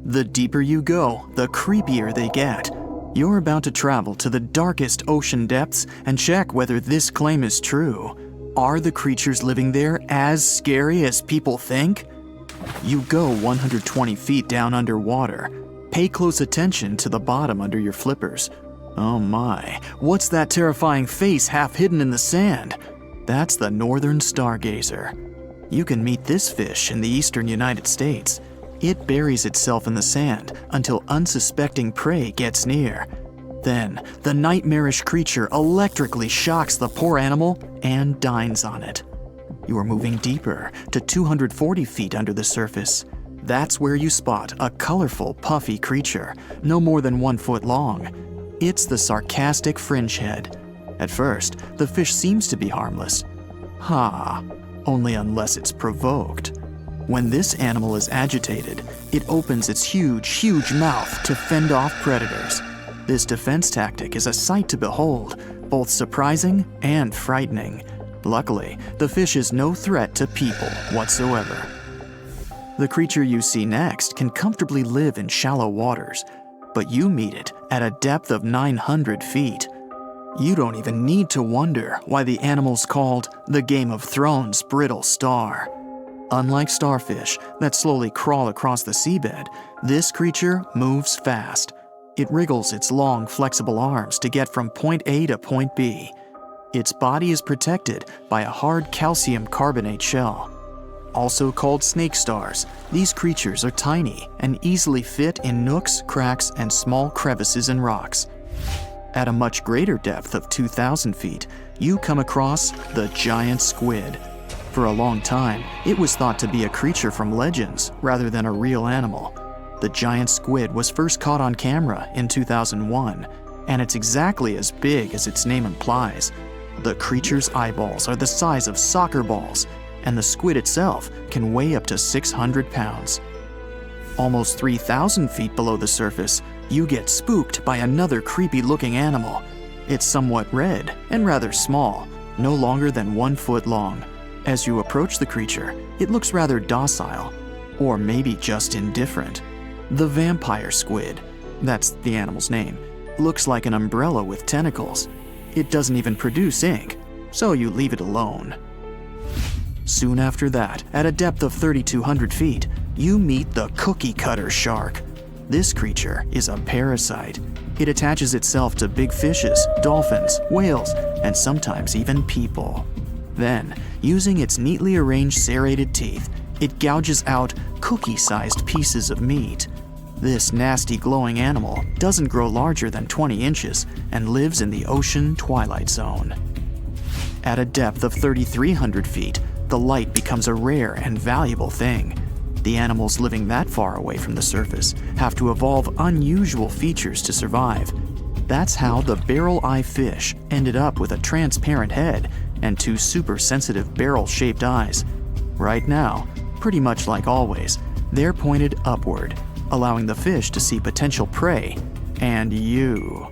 The deeper you go, the creepier they get. You're about to travel to the darkest ocean depths and check whether this claim is true. Are the creatures living there as scary as people think? You go 120 feet down underwater. Pay close attention to the bottom under your flippers. Oh my, what's that terrifying face half hidden in the sand? That's the northern stargazer. You can meet this fish in the eastern United States. It buries itself in the sand until unsuspecting prey gets near. Then, the nightmarish creature electrically shocks the poor animal and dines on it. You are moving deeper to 240 feet under the surface. That's where you spot a colorful, puffy creature, no more than 1 foot long. It's the sarcastic fringehead. At first, the fish seems to be harmless. Only unless it's provoked. When this animal is agitated, it opens its huge mouth to fend off predators. This defense tactic is a sight to behold, both surprising and frightening. Luckily, the fish is no threat to people whatsoever. The creature you see next can comfortably live in shallow waters, but you meet it at a depth of 900 feet. You don't even need to wonder why the animal's called the Game of Thrones brittle star. Unlike starfish that slowly crawl across the seabed, this creature moves fast. It wriggles its long, flexible arms to get from point A to point B. Its body is protected by a hard calcium carbonate shell. Also called snake stars, these creatures are tiny and easily fit in nooks, cracks, and small crevices in rocks. At a much greater depth of 2,000 feet, you come across the giant squid. For a long time, it was thought to be a creature from legends rather than a real animal. The giant squid was first caught on camera in 2001, and it's exactly as big as its name implies. The creature's eyeballs are the size of soccer balls, and the squid itself can weigh up to 600 pounds. Almost 3,000 feet below the surface, you get spooked by another creepy-looking animal. It's somewhat red and rather small, no longer than 1 foot long. As you approach the creature, it looks rather docile, or maybe just indifferent. The vampire squid, that's the animal's name, looks like an umbrella with tentacles. It doesn't even produce ink, so you leave it alone. Soon after that, at a depth of 3,200 feet, you meet the cookie cutter shark. This creature is a parasite. It attaches itself to big fishes, dolphins, whales, and sometimes even people. Then, using its neatly arranged serrated teeth, it gouges out cookie-sized pieces of meat. This nasty glowing animal doesn't grow larger than 20 inches and lives in the ocean twilight zone. At a depth of 3,300 feet, the light becomes a rare and valuable thing. The animals living that far away from the surface have to evolve unusual features to survive. That's how the barrel-eye fish ended up with a transparent head and 2 super-sensitive barrel-shaped eyes. Right now, pretty much like always, they're pointed upward, allowing the fish to see potential prey and you.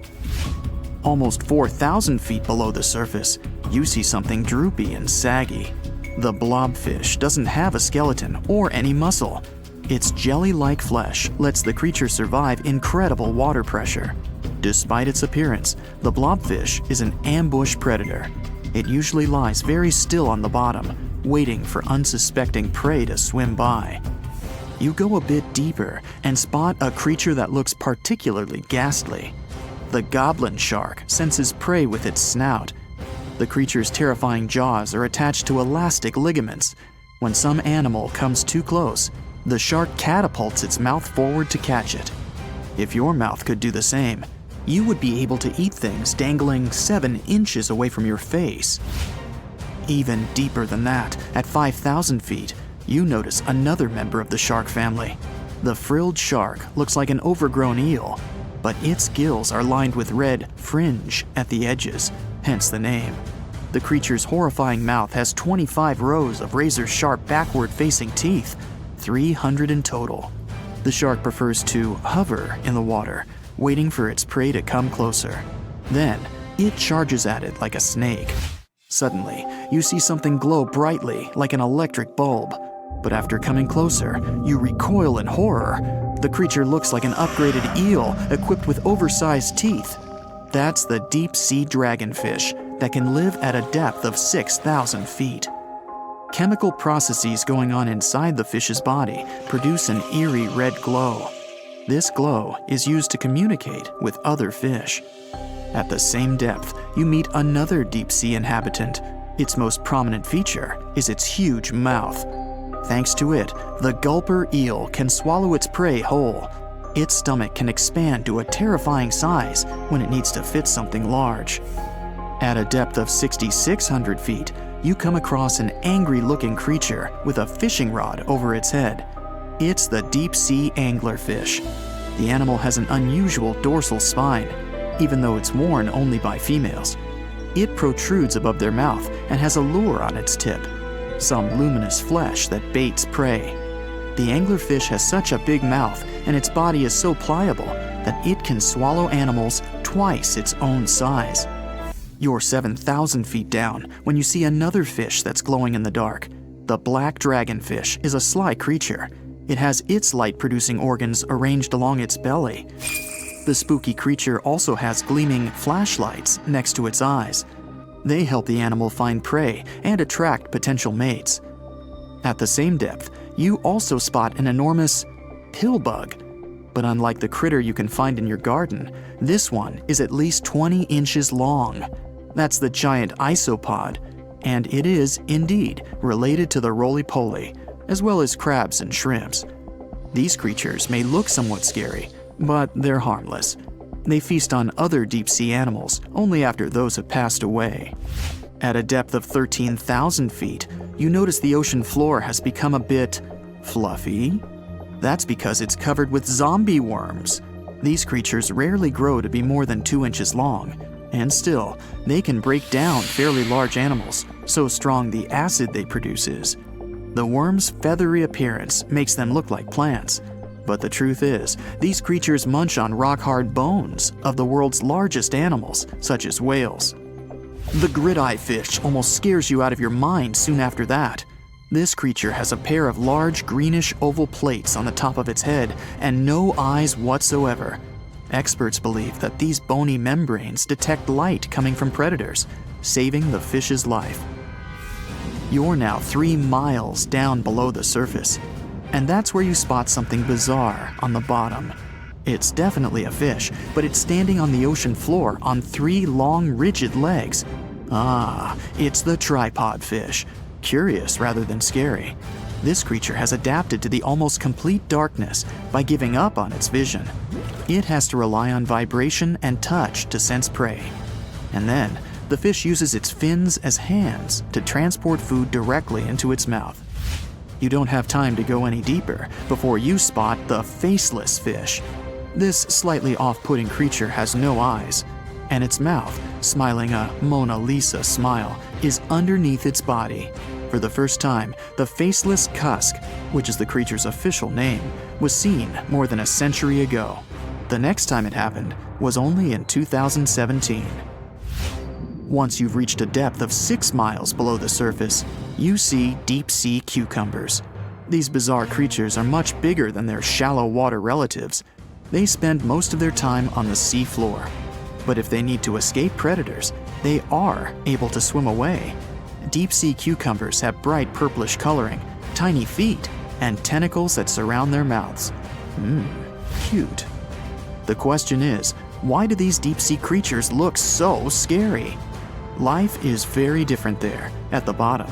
Almost 4,000 feet below the surface, you see something droopy and saggy. The blobfish doesn't have a skeleton or any muscle. Its jelly-like flesh lets the creature survive incredible water pressure. Despite its appearance, the blobfish is an ambush predator. It usually lies very still on the bottom, waiting for unsuspecting prey to swim by. You go a bit deeper and spot a creature that looks particularly ghastly. The goblin shark senses prey with its snout. The creature's terrifying jaws are attached to elastic ligaments. When some animal comes too close, the shark catapults its mouth forward to catch it. If your mouth could do the same, you would be able to eat things dangling 7 inches away from your face. Even deeper than that, at 5,000 feet, you notice another member of the shark family. The frilled shark looks like an overgrown eel, but its gills are lined with red fringe at the edges, hence the name. The creature's horrifying mouth has 25 rows of razor-sharp backward-facing teeth, 300 in total. The shark prefers to hover in the water, waiting for its prey to come closer. Then, it charges at it like a snake. Suddenly, you see something glow brightly like an electric bulb. But after coming closer, you recoil in horror. The creature looks like an upgraded eel equipped with oversized teeth. That's the deep-sea dragonfish that can live at a depth of 6,000 feet. Chemical processes going on inside the fish's body produce an eerie red glow. This glow is used to communicate with other fish. At the same depth, you meet another deep-sea inhabitant. Its most prominent feature is its huge mouth. Thanks to it, the gulper eel can swallow its prey whole. Its stomach can expand to a terrifying size when it needs to fit something large. At a depth of 6,600 feet, you come across an angry-looking creature with a fishing rod over its head. It's the deep-sea anglerfish. The animal has an unusual dorsal spine, even though it's worn only by females. It protrudes above their mouth and has a lure on its tip, some luminous flesh that baits prey. The anglerfish has such a big mouth and its body is so pliable that it can swallow animals twice its own size. You're 7,000 feet down when you see another fish that's glowing in the dark. The black dragonfish is a sly creature. It has its light-producing organs arranged along its belly. The spooky creature also has gleaming flashlights next to its eyes. They help the animal find prey and attract potential mates. At the same depth, you also spot an enormous pill bug. But unlike the critter you can find in your garden, this one is at least 20 inches long. That's the giant isopod, and it is, indeed, related to the roly-poly, as well as crabs and shrimps. These creatures may look somewhat scary, but they're harmless. They feast on other deep-sea animals only after those have passed away. At a depth of 13,000 feet, you notice the ocean floor has become a bit fluffy. That's because it's covered with zombie worms. These creatures rarely grow to be more than 2 inches long, and still, they can break down fairly large animals, so strong the acid they produce is. The worms' feathery appearance makes them look like plants, but the truth is, these creatures munch on rock-hard bones of the world's largest animals, such as whales. The grit-eye fish almost scares you out of your mind soon after that. This creature has a pair of large greenish oval plates on the top of its head and no eyes whatsoever. Experts believe that these bony membranes detect light coming from predators, saving the fish's life. You're now 3 miles down below the surface, and that's where you spot something bizarre on the bottom. It's definitely a fish, but it's standing on the ocean floor on 3 long, rigid legs. Ah, it's the tripod fish. Curious rather than scary. This creature has adapted to the almost complete darkness by giving up on its vision. It has to rely on vibration and touch to sense prey. And then, the fish uses its fins as hands to transport food directly into its mouth. You don't have time to go any deeper before you spot the faceless fish. This slightly off-putting creature has no eyes, and its mouth, smiling a Mona Lisa smile, is underneath its body. For the first time, the faceless cusk, which is the creature's official name, was seen more than a century ago. The next time it happened was only in 2017. Once you've reached a depth of 6 miles below the surface, you see deep-sea cucumbers. These bizarre creatures are much bigger than their shallow water relatives. They spend most of their time on the sea floor. But if they need to escape predators, they are able to swim away. Deep-sea cucumbers have bright purplish coloring, tiny feet, and tentacles that surround their mouths. Cute. The question is, why do these deep-sea creatures look so scary? Life is very different there, at the bottom.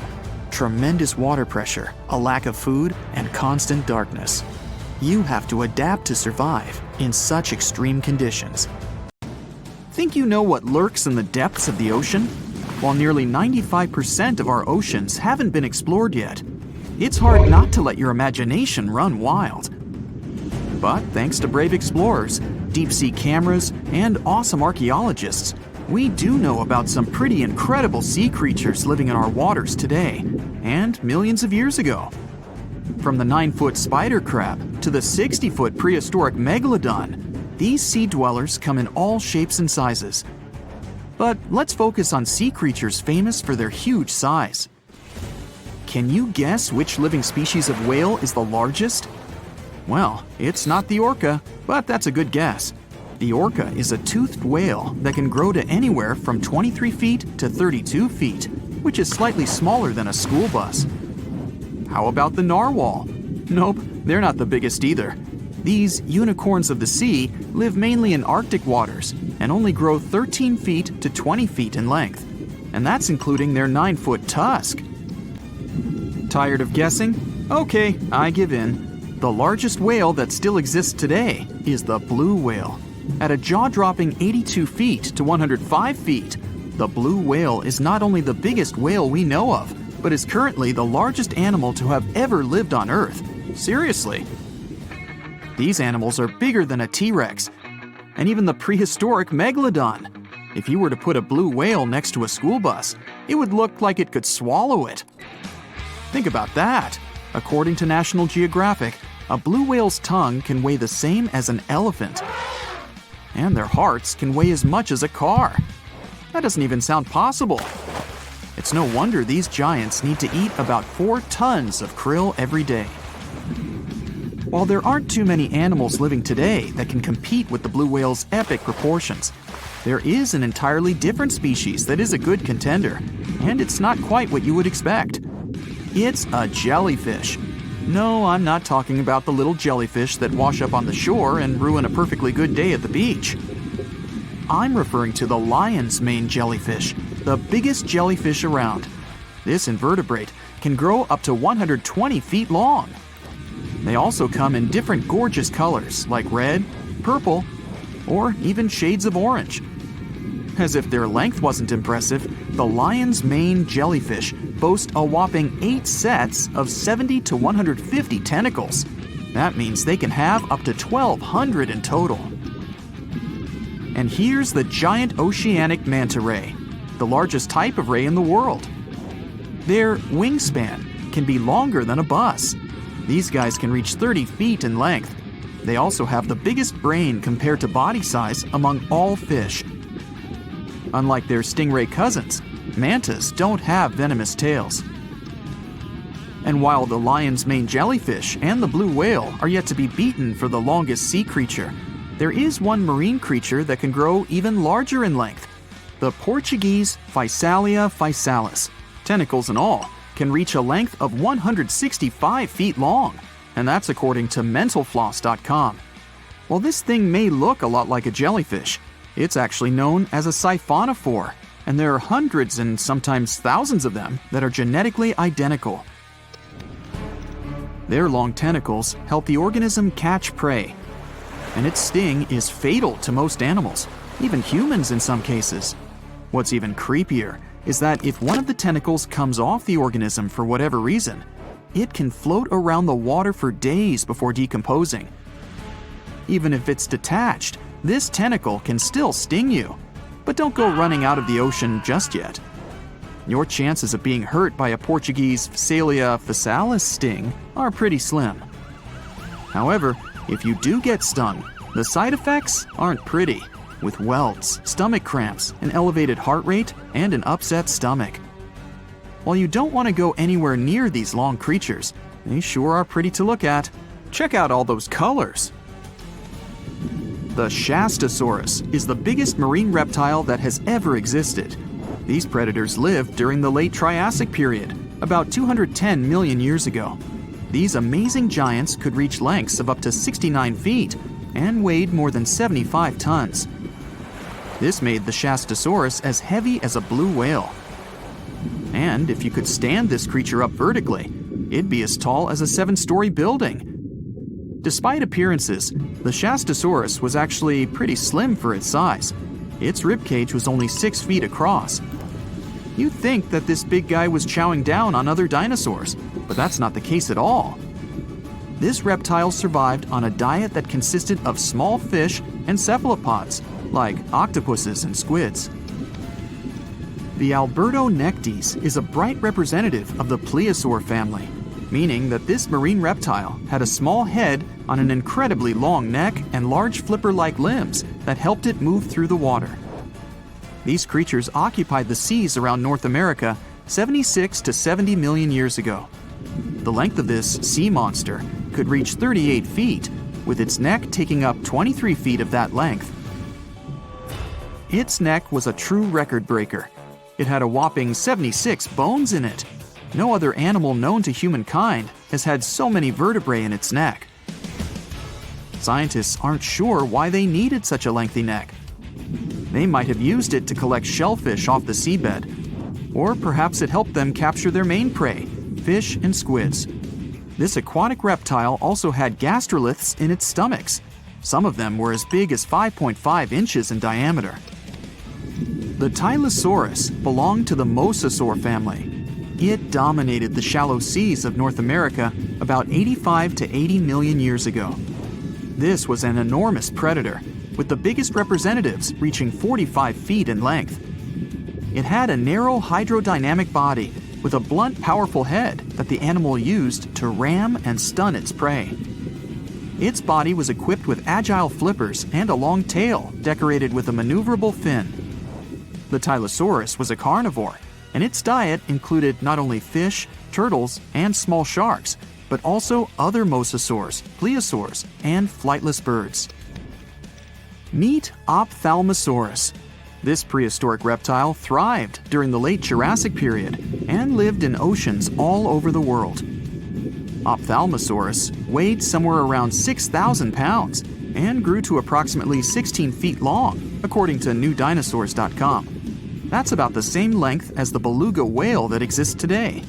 Tremendous water pressure, a lack of food, and constant darkness. You have to adapt to survive in such extreme conditions. Think you know what lurks in the depths of the ocean? While nearly 95% of our oceans haven't been explored yet, it's hard not to let your imagination run wild. But thanks to brave explorers, deep-sea cameras, and awesome archaeologists, we do know about some pretty incredible sea creatures living in our waters today, and millions of years ago. From the 9-foot spider crab to the 60-foot prehistoric Megalodon, these sea dwellers come in all shapes and sizes. But let's focus on sea creatures famous for their huge size. Can you guess which living species of whale is the largest? Well, it's not the orca, but that's a good guess. The orca is a toothed whale that can grow to anywhere from 23 feet to 32 feet, which is slightly smaller than a school bus. How about the narwhal? Nope, they're not the biggest either. These unicorns of the sea live mainly in Arctic waters and only grow 13 feet to 20 feet in length, and that's including their 9-foot tusk. Tired of guessing? Okay, I give in. The largest whale that still exists today is the blue whale. At a jaw-dropping 82 feet to 105 feet, the blue whale is not only the biggest whale we know of, but is currently the largest animal to have ever lived on Earth. Seriously. These animals are bigger than a T-Rex, and even the prehistoric Megalodon. If you were to put a blue whale next to a school bus, it would look like it could swallow it. Think about that. According to National Geographic, a blue whale's tongue can weigh the same as an elephant. And their hearts can weigh as much as a car. That doesn't even sound possible. It's no wonder these giants need to eat about 4 tons of krill every day. While there aren't too many animals living today that can compete with the blue whale's epic proportions, there is an entirely different species that is a good contender, and it's not quite what you would expect. It's a jellyfish. No, I'm not talking about the little jellyfish that wash up on the shore and ruin a perfectly good day at the beach. I'm referring to the lion's mane jellyfish, the biggest jellyfish around. This invertebrate can grow up to 120 feet long. They also come in different gorgeous colors like red, purple, or even shades of orange. As if their length wasn't impressive, the lion's mane jellyfish boast a whopping 8 sets of 70 to 150 tentacles. That means they can have up to 1,200 in total. And here's the giant oceanic manta ray, the largest type of ray in the world. Their wingspan can be longer than a bus. These guys can reach 30 feet in length. They also have the biggest brain compared to body size among all fish. Unlike their stingray cousins, mantas don't have venomous tails. And while the lion's mane jellyfish and the blue whale are yet to be beaten for the longest sea creature, there is one marine creature that can grow even larger in length. The Portuguese Physalia physalis, tentacles and all, can reach a length of 165 feet long, and that's according to mentalfloss.com. While this thing may look a lot like a jellyfish, it's actually known as a siphonophore, and there are hundreds and sometimes thousands of them that are genetically identical. Their long tentacles help the organism catch prey, and its sting is fatal to most animals, even humans in some cases. What's even creepier is that if one of the tentacles comes off the organism for whatever reason, it can float around the water for days before decomposing. Even if it's detached, this tentacle can still sting you. But don't go running out of the ocean just yet. Your chances of being hurt by a Portuguese Physalia physalis sting are pretty slim. However, if you do get stung, the side effects aren't pretty, with welts, stomach cramps, an elevated heart rate, and an upset stomach. While you don't want to go anywhere near these long creatures, they sure are pretty to look at. Check out all those colors. The Shastasaurus is the biggest marine reptile that has ever existed. These predators lived during the late Triassic period, about 210 million years ago. These amazing giants could reach lengths of up to 69 feet and weighed more than 75 tons. This made the Shastasaurus as heavy as a blue whale. And if you could stand this creature up vertically, it'd be as tall as a 7-story building. Despite appearances, the Shastasaurus was actually pretty slim for its size. Its ribcage was only 6 feet across. You'd think that this big guy was chowing down on other dinosaurs, but that's not the case at all. This reptile survived on a diet that consisted of small fish and cephalopods, like octopuses and squids. The Albertonectes is a bright representative of the plesiosaur family, meaning that this marine reptile had a small head on an incredibly long neck and large flipper-like limbs that helped it move through the water. These creatures occupied the seas around North America 76 to 70 million years ago. The length of this sea monster could could reach 38 feet, with its neck taking up 23 feet of that length. Its neck was a true record breaker. It had a whopping 76 bones in it. No other animal known to humankind has had so many vertebrae in its neck. Scientists aren't sure why they needed such a lengthy neck. They might have used it to collect shellfish off the seabed, or perhaps it helped them capture their main prey, fish and squids. This aquatic reptile also had gastroliths in its stomachs. Some of them were as big as 5.5 inches in diameter. The Tylosaurus belonged to the mosasaur family. It dominated the shallow seas of North America about 85 to 80 million years ago. This was an enormous predator, with the biggest representatives reaching 45 feet in length. It had a narrow hydrodynamic body with a blunt, powerful head that the animal used to ram and stun its prey. Its body was equipped with agile flippers and a long tail decorated with a maneuverable fin. The Tylosaurus was a carnivore, and its diet included not only fish, turtles, and small sharks, but also other mosasaurs, plesiosaurs, and flightless birds. Meet Ophthalmosaurus. This prehistoric reptile thrived during the late Jurassic period and lived in oceans all over the world. Ophthalmosaurus weighed somewhere around 6,000 pounds and grew to approximately 16 feet long, according to newdinosaurs.com. That's about the same length as the beluga whale that exists today.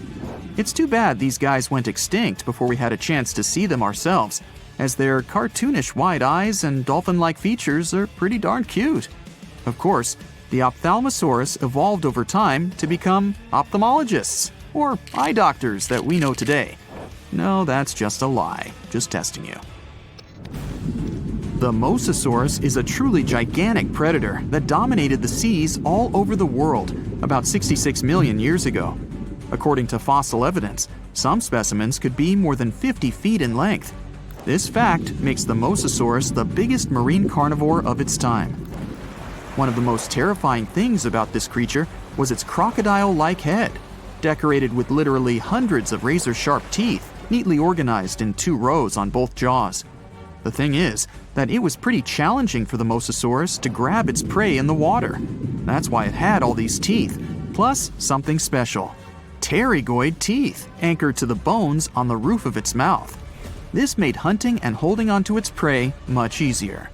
It's too bad these guys went extinct before we had a chance to see them ourselves, as their cartoonish wide eyes and dolphin-like features are pretty darn cute. Of course, the Ophthalmosaurus evolved over time to become ophthalmologists, or eye doctors that we know today. No, that's just a lie. Just testing you. The Mosasaurus is a truly gigantic predator that dominated the seas all over the world about 66 million years ago. According to fossil evidence, some specimens could be more than 50 feet in length. This fact makes the Mosasaurus the biggest marine carnivore of its time. One of the most terrifying things about this creature was its crocodile-like head, decorated with literally hundreds of razor-sharp teeth, neatly organized in 2 rows on both jaws. The thing is that it was pretty challenging for the Mosasaurus to grab its prey in the water. That's why it had all these teeth, plus something special: pterygoid teeth anchored to the bones on the roof of its mouth. This made hunting and holding onto its prey much easier.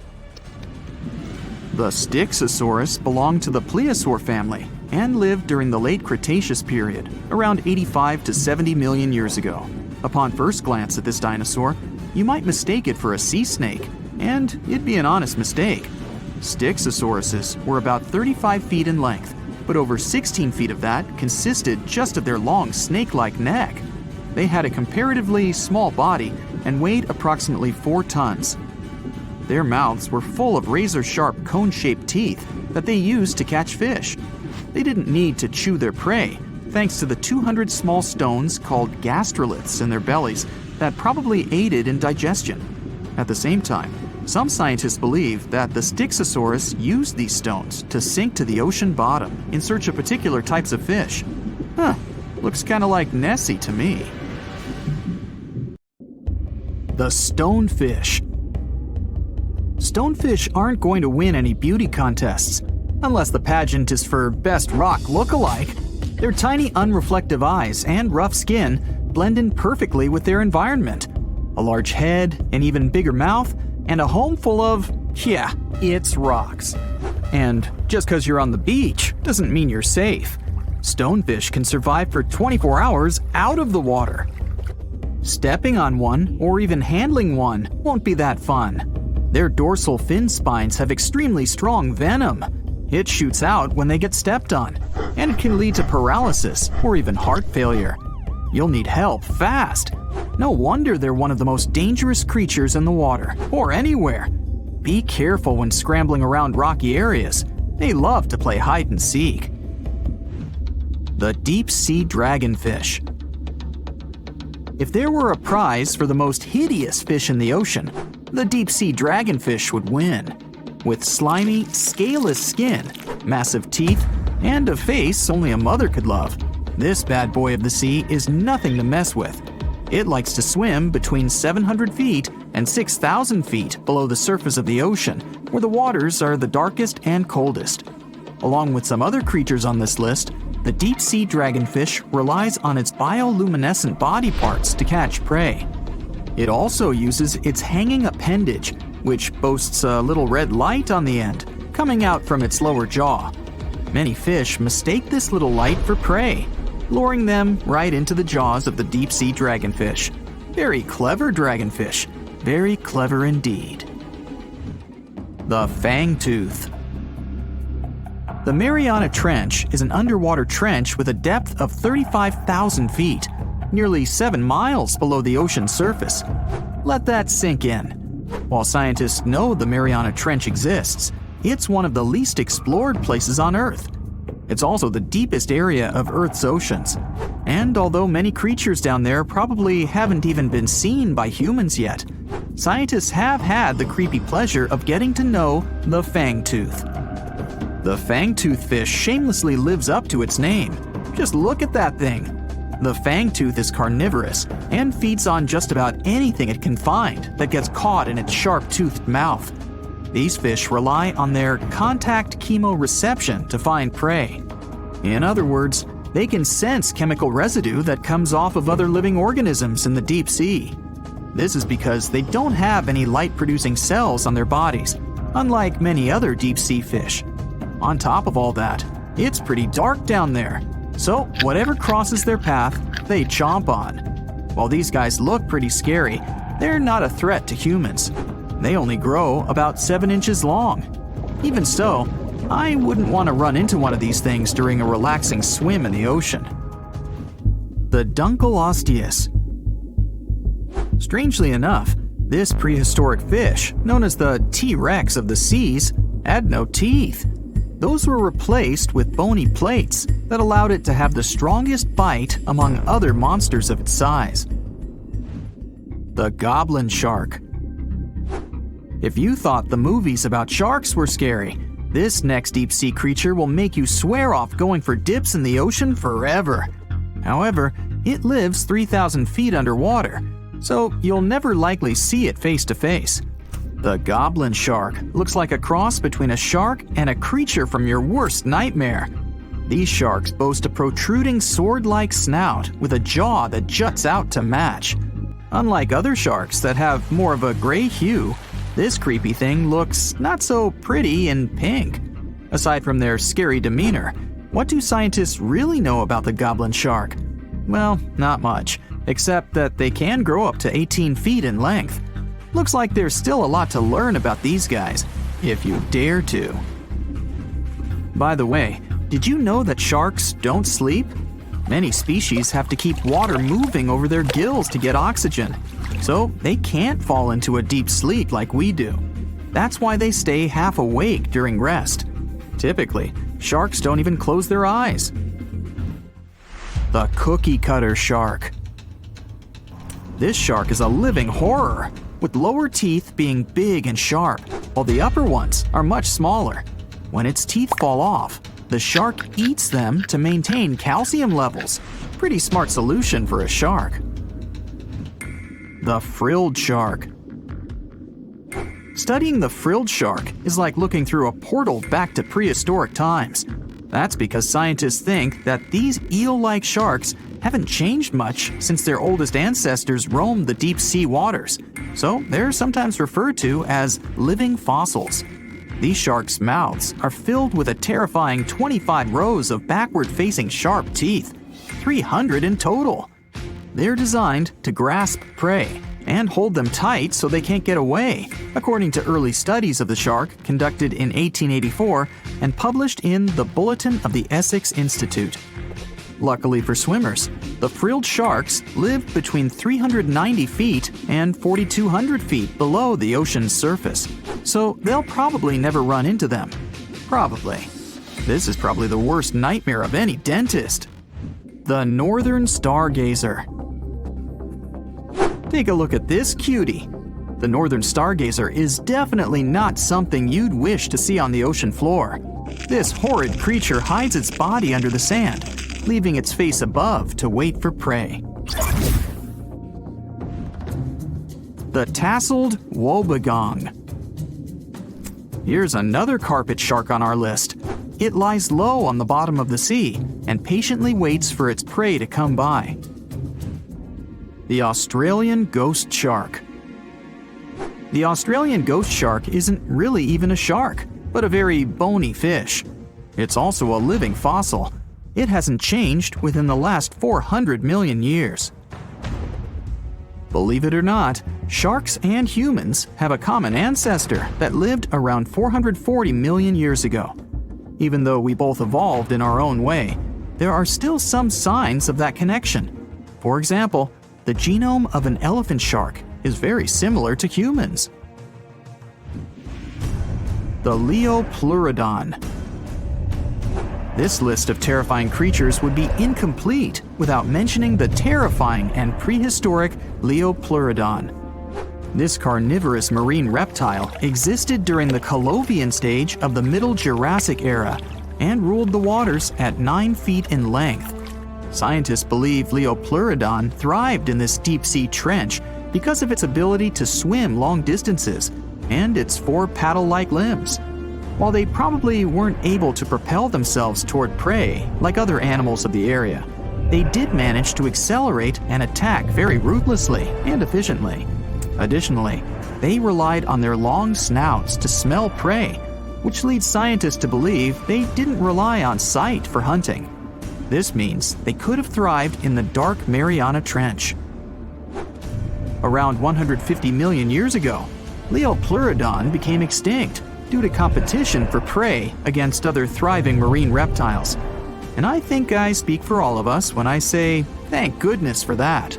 The Styxosaurus belonged to the plesiosaur family and lived during the late Cretaceous period, around 85 to 70 million years ago. Upon first glance at this dinosaur, you might mistake it for a sea snake, and it'd be an honest mistake. Styxosauruses were about 35 feet in length, but over 16 feet of that consisted just of their long snake-like neck. They had a comparatively small body and weighed approximately 4 tons. Their mouths were full of razor-sharp cone-shaped teeth that they used to catch fish. They didn't need to chew their prey, thanks to the 200 small stones called gastroliths in their bellies that probably aided in digestion. At the same time, some scientists believe that the Styxosaurus used these stones to sink to the ocean bottom in search of particular types of fish. Looks kind of like Nessie to me. The stonefish. Stonefish aren't going to win any beauty contests, unless the pageant is for best rock look-alike. Their tiny unreflective eyes and rough skin blend in perfectly with their environment. A large head, an even bigger mouth, and a home full of, it's rocks. And just because you're on the beach doesn't mean you're safe. Stonefish can survive for 24 hours out of the water. Stepping on one or even handling one won't be that fun. Their dorsal fin spines have extremely strong venom. It shoots out when they get stepped on, and it can lead to paralysis or even heart failure. You'll need help fast. No wonder they're one of the most dangerous creatures in the water, or anywhere. Be careful when scrambling around rocky areas. They love to play hide and seek. The deep-sea dragonfish. If there were a prize for the most hideous fish in the ocean, the deep-sea dragonfish would win. With slimy, scaleless skin, massive teeth, and a face only a mother could love, this bad boy of the sea is nothing to mess with. It likes to swim between 700 feet and 6,000 feet below the surface of the ocean, where the waters are the darkest and coldest. Along with some other creatures on this list, the deep-sea dragonfish relies on its bioluminescent body parts to catch prey. It also uses its hanging appendage, which boasts a little red light on the end, coming out from its lower jaw. Many fish mistake this little light for prey, luring them right into the jaws of the deep-sea dragonfish. Very clever dragonfish, very clever indeed. The fangtooth. The Mariana Trench is an underwater trench with a depth of 35,000 feet, nearly 7 miles below the ocean surface. Let that sink in. While scientists know the Mariana Trench exists, it's one of the least explored places on Earth. It's also the deepest area of Earth's oceans. And although many creatures down there probably haven't even been seen by humans yet, scientists have had the creepy pleasure of getting to know the fangtooth. The fangtooth fish shamelessly lives up to its name. Just look at that thing. The fangtooth is carnivorous and feeds on just about anything it can find that gets caught in its sharp-toothed mouth. These fish rely on their contact chemoreception to find prey. In other words, they can sense chemical residue that comes off of other living organisms in the deep sea. This is because they don't have any light-producing cells on their bodies, unlike many other deep-sea fish. On top of all that, it's pretty dark down there, so whatever crosses their path, they chomp on. While these guys look pretty scary, they're not a threat to humans. They only grow about 7 inches long. Even so, I wouldn't want to run into one of these things during a relaxing swim in the ocean. The Dunkleosteus. Strangely enough, this prehistoric fish, known as the T-Rex of the seas, had no teeth. Those were replaced with bony plates that allowed it to have the strongest bite among other monsters of its size. The goblin shark. If you thought the movies about sharks were scary, this next deep-sea creature will make you swear off going for dips in the ocean forever. However, it lives 3,000 feet underwater, so you'll never likely see it face to face. The goblin shark looks like a cross between a shark and a creature from your worst nightmare. These sharks boast a protruding sword-like snout with a jaw that juts out to match. Unlike other sharks that have more of a gray hue, this creepy thing looks not so pretty and pink. Aside from their scary demeanor, what do scientists really know about the goblin shark? Well, not much, except that they can grow up to 18 feet in length. Looks like there's still a lot to learn about these guys, if you dare to. By the way, did you know that sharks don't sleep? Many species have to keep water moving over their gills to get oxygen, so they can't fall into a deep sleep like we do. That's why they stay half awake during rest. Typically, sharks don't even close their eyes. The cookie cutter shark. This shark is a living horror, with lower teeth being big and sharp, while the upper ones are much smaller. When its teeth fall off, the shark eats them to maintain calcium levels. Pretty smart solution for a shark. The frilled shark. Studying the frilled shark is like looking through a portal back to prehistoric times. That's because scientists think that these eel-like sharks haven't changed much since their oldest ancestors roamed the deep sea waters, so they're sometimes referred to as living fossils. These sharks' mouths are filled with a terrifying 25 rows of backward-facing sharp teeth, 300 in total. They're designed to grasp prey and hold them tight so they can't get away, according to early studies of the shark conducted in 1884 and published in the Bulletin of the Essex Institute. Luckily for swimmers, the frilled sharks live between 390 feet and 4,200 feet below the ocean's surface, so they'll probably never run into them. Probably. This is probably the worst nightmare of any dentist. The northern stargazer. Take a look at this cutie. The northern stargazer is definitely not something you'd wish to see on the ocean floor. This horrid creature hides its body under the sand, leaving its face above to wait for prey. the tasseled wobbegong. Here's another carpet shark on our list. It lies low on the bottom of the sea and patiently waits for its prey to come by. The Australian ghost shark. The Australian ghost shark isn't really even a shark, but a very bony fish. It's also a living fossil. It hasn't changed within the last 400 million years. Believe it or not, sharks and humans have a common ancestor that lived around 440 million years ago. Even though we both evolved in our own way, there are still some signs of that connection. For example, the genome of an elephant shark is very similar to humans. The Leopleurodon. This list of terrifying creatures would be incomplete without mentioning the terrifying and prehistoric Leopleurodon. This carnivorous marine reptile existed during the Colovian stage of the Middle Jurassic era and ruled the waters at 9 feet in length. Scientists believe Leopleurodon thrived in this deep-sea trench because of its ability to swim long distances and its 4 paddle-like limbs. While they probably weren't able to propel themselves toward prey like other animals of the area, they did manage to accelerate and attack very ruthlessly and efficiently. Additionally, they relied on their long snouts to smell prey, which leads scientists to believe they didn't rely on sight for hunting. This means they could have thrived in the dark Mariana Trench. Around 150 million years ago, Leopleurodon became extinct due to competition for prey against other thriving marine reptiles. And I think I speak for all of us when I say, thank goodness for that.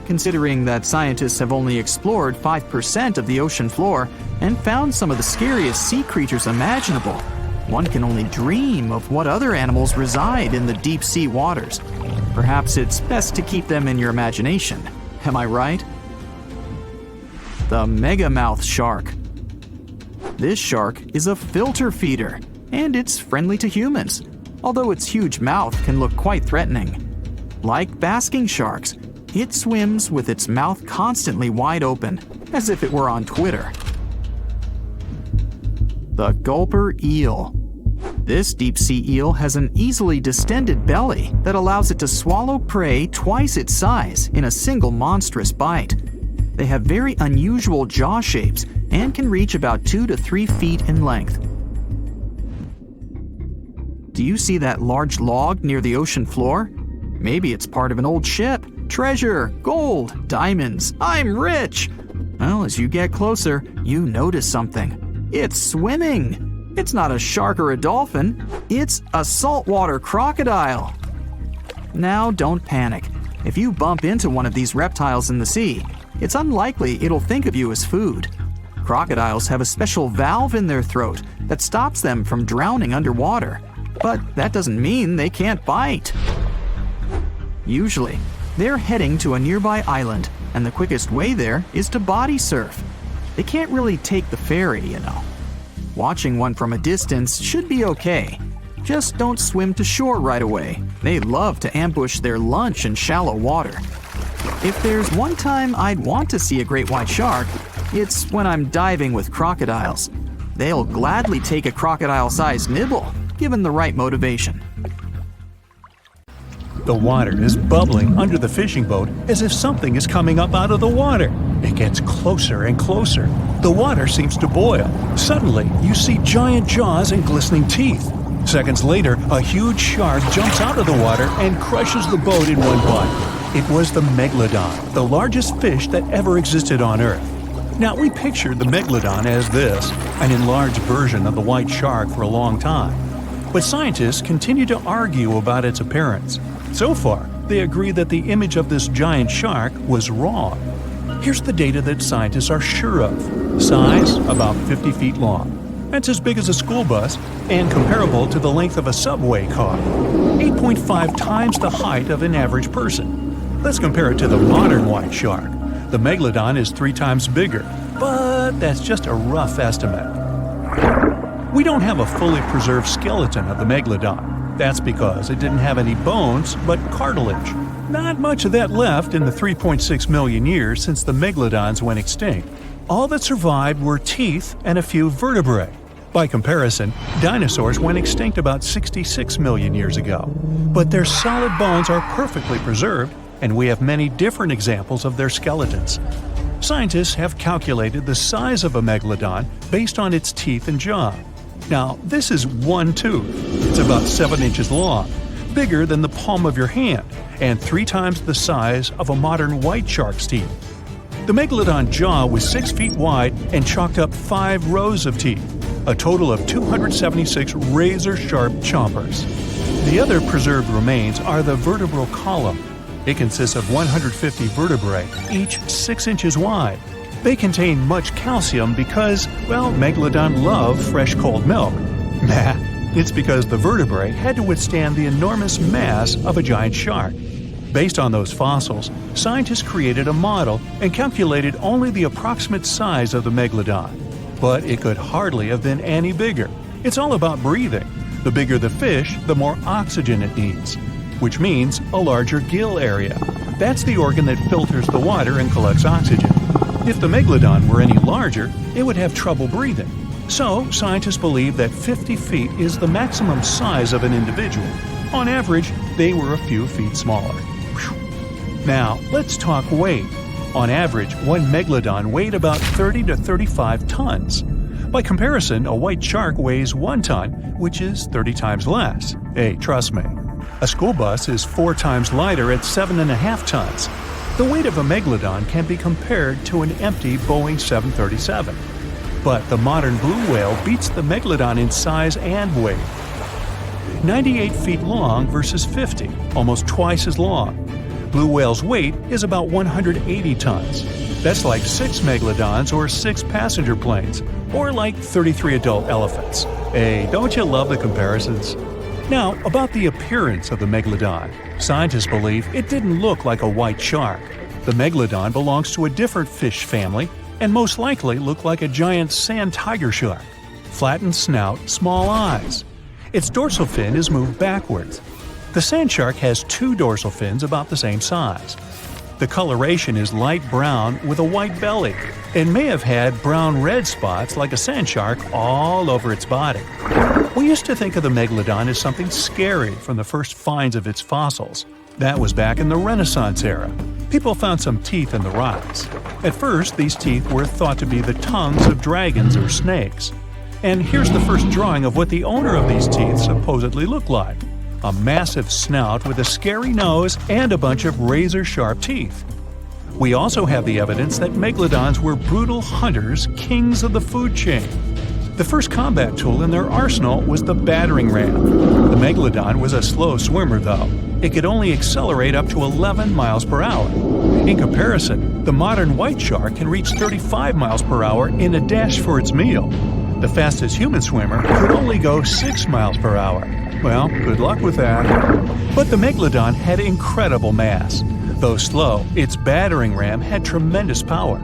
Considering that scientists have only explored 5% of the ocean floor and found some of the scariest sea creatures imaginable, one can only dream of what other animals reside in the deep sea waters. Perhaps it's best to keep them in your imagination. Am I right? The megamouth shark. This shark is a filter feeder, and it's friendly to humans, although its huge mouth can look quite threatening. Like basking sharks, it swims with its mouth constantly wide open, as if it were on Twitter. The gulper eel. This deep-sea eel has an easily distended belly that allows it to swallow prey twice its size in a single monstrous bite. They have very unusual jaw shapes and can reach about 2 to 3 feet in length. Do you see that large log near the ocean floor? Maybe it's part of an old ship. Treasure, gold, diamonds, I'm rich! Well, as you get closer, you notice something. It's swimming! It's not a shark or a dolphin, it's a saltwater crocodile! Now don't panic. If you bump into one of these reptiles in the sea, it's unlikely it'll think of you as food. Crocodiles have a special valve in their throat that stops them from drowning underwater, but that doesn't mean they can't bite. Usually, they're heading to a nearby island, and the quickest way there is to body surf. They can't really take the ferry, you know. Watching one from a distance should be okay. Just don't swim to shore right away. They love to ambush their lunch in shallow water. If there's one time I'd want to see a great white shark, it's when I'm diving with crocodiles. They'll gladly take a crocodile-sized nibble, given the right motivation. The water is bubbling under the fishing boat as if something is coming up out of the water. It gets closer and closer. The water seems to boil. Suddenly, you see giant jaws and glistening teeth. Seconds later, a huge shark jumps out of the water and crushes the boat in one bite. It was the Megalodon, the largest fish that ever existed on Earth. Now, we pictured the Megalodon as this, an enlarged version of the white shark for a long time. But scientists continue to argue about its appearance. So far, they agree that the image of this giant shark was wrong. Here's the data that scientists are sure of. Size, about 50 feet long. That's as big as a school bus and comparable to the length of a subway car. 8.5 times the height of an average person. Let's compare it to the modern white shark. The Megalodon is 3 times bigger, but that's just a rough estimate. We don't have a fully preserved skeleton of the Megalodon. That's because it didn't have any bones, but cartilage. Not much of that left in the 3.6 million years since the megalodons went extinct. All that survived were teeth and a few vertebrae. By comparison, dinosaurs went extinct about 66 million years ago. But their solid bones are perfectly preserved, and we have many different examples of their skeletons. Scientists have calculated the size of a megalodon based on its teeth and jaw. Now, this is one tooth. It's about 7 inches long, bigger than the palm of your hand, and 3 times the size of a modern white shark's teeth. The megalodon jaw was 6 feet wide and chalked up 5 rows of teeth, a total of 276 razor-sharp chompers. The other preserved remains are the vertebral column. It consists of 150 vertebrae, each 6 inches wide. They contain much calcium because, well, megalodon love fresh cold milk. Nah, it's because the vertebrae had to withstand the enormous mass of a giant shark. Based on those fossils, scientists created a model and calculated only the approximate size of the megalodon. But it could hardly have been any bigger. It's all about breathing. The bigger the fish, the more oxygen it needs, which means a larger gill area. That's the organ that filters the water and collects oxygen. If the megalodon were any larger, it would have trouble breathing. So, scientists believe that 50 feet is the maximum size of an individual. On average, they were a few feet smaller. Whew. Now, let's talk weight. On average, one megalodon weighed about 30 to 35 tons. By comparison, a white shark weighs 1 ton, which is 30 times less. Hey, trust me. A school bus is 4 times lighter at 7.5 tons. The weight of a megalodon can be compared to an empty Boeing 737. But the modern blue whale beats the megalodon in size and weight. 98 feet long versus 50, almost twice as long. Blue whale's weight is about 180 tons. That's like 6 megalodons or 6 passenger planes, or like 33 adult elephants. Hey, don't you love the comparisons? Now, about the appearance of the megalodon. Scientists believe it didn't look like a white shark. The megalodon belongs to a different fish family and most likely looked like a giant sand tiger shark. Flattened snout, small eyes. Its dorsal fin is moved backwards. The sand shark has 2 dorsal fins about the same size. The coloration is light brown with a white belly and may have had brown-red spots like a sand shark all over its body. We used to think of the megalodon as something scary from the first finds of its fossils. That was back in the Renaissance era. People found some teeth in the rocks. At first, these teeth were thought to be the tongues of dragons or snakes. And here's the first drawing of what the owner of these teeth supposedly looked like. A massive snout with a scary nose and a bunch of razor-sharp teeth. We also have the evidence that megalodons were brutal hunters, kings of the food chain. The first combat tool in their arsenal was the battering ram. The megalodon was a slow swimmer, though. It could only accelerate up to 11 miles per hour. In comparison, the modern white shark can reach 35 miles per hour in a dash for its meal. The fastest human swimmer could only go 6 miles per hour. Well, good luck with that. But the megalodon had incredible mass. Though slow, its battering ram had tremendous power.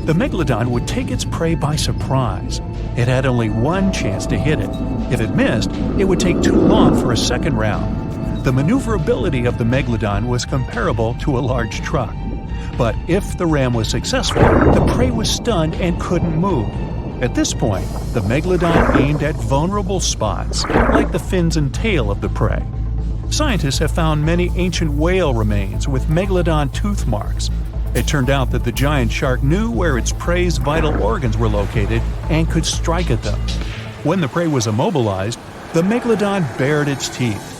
The megalodon would take its prey by surprise. It had only one chance to hit it. If it missed, it would take too long for a second round. The maneuverability of the megalodon was comparable to a large truck. But if the ram was successful, the prey was stunned and couldn't move. At this point, the megalodon aimed at vulnerable spots, like the fins and tail of the prey. Scientists have found many ancient whale remains with megalodon tooth marks. It turned out that the giant shark knew where its prey's vital organs were located and could strike at them. When the prey was immobilized, the megalodon bared its teeth.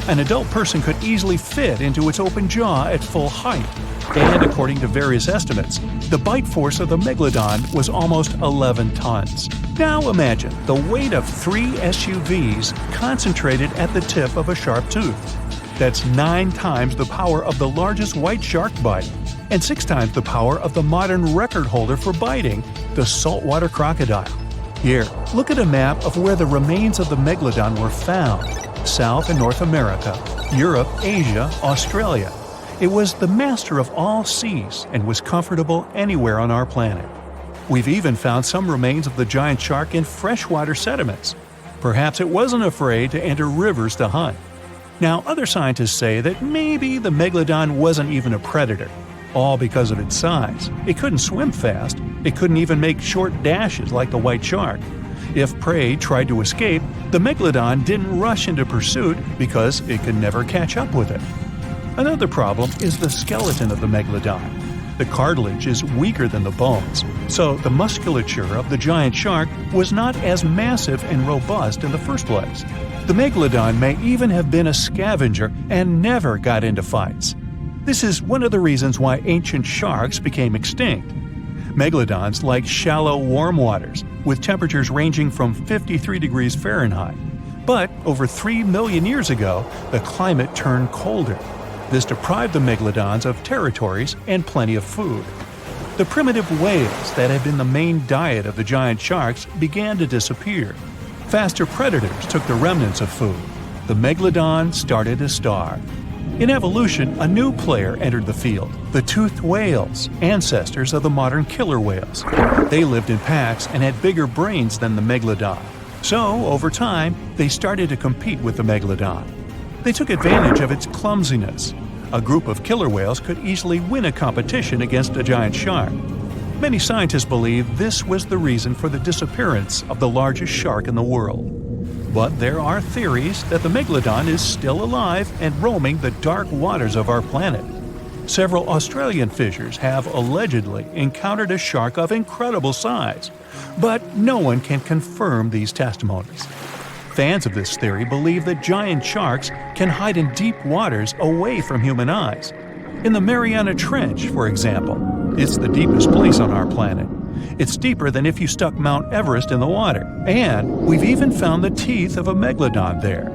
An adult person could easily fit into its open jaw at full height. And according to various estimates, the bite force of the megalodon was almost 11 tons. Now imagine the weight of 3 SUVs concentrated at the tip of a sharp tooth. That's 9 times the power of the largest white shark bite, and 6 times the power of the modern record holder for biting, the saltwater crocodile. Here, look at a map of where the remains of the megalodon were found. South and North America, Europe, Asia, Australia. It was the master of all seas and was comfortable anywhere on our planet. We've even found some remains of the giant shark in freshwater sediments. Perhaps it wasn't afraid to enter rivers to hunt. Now, other scientists say that maybe the Megalodon wasn't even a predator, all because of its size. It couldn't swim fast, it couldn't even make short dashes like the white shark. If prey tried to escape, the Megalodon didn't rush into pursuit because it could never catch up with it. Another problem is the skeleton of the Megalodon. The cartilage is weaker than the bones, so the musculature of the giant shark was not as massive and robust in the first place. The Megalodon may even have been a scavenger and never got into fights. This is one of the reasons why ancient sharks became extinct. Megalodons like shallow, warm waters, with temperatures ranging from 53 degrees Fahrenheit. But over 3 million years ago, the climate turned colder. This deprived the Megalodons of territories and plenty of food. The primitive whales that had been the main diet of the giant sharks began to disappear. Faster predators took the remnants of food. The Megalodon started to starve. In evolution, a new player entered the field, the toothed whales, ancestors of the modern killer whales. They lived in packs and had bigger brains than the Megalodon. So, over time, they started to compete with the Megalodon. They took advantage of its clumsiness. A group of killer whales could easily win a competition against a giant shark. Many scientists believe this was the reason for the disappearance of the largest shark in the world. But there are theories that the Megalodon is still alive and roaming the dark waters of our planet. Several Australian fishers have allegedly encountered a shark of incredible size, but no one can confirm these testimonies. Fans of this theory believe that giant sharks can hide in deep waters away from human eyes. In the Mariana Trench, for example, it's the deepest place on our planet. It's deeper than if you stuck Mount Everest in the water, and we've even found the teeth of a Megalodon there.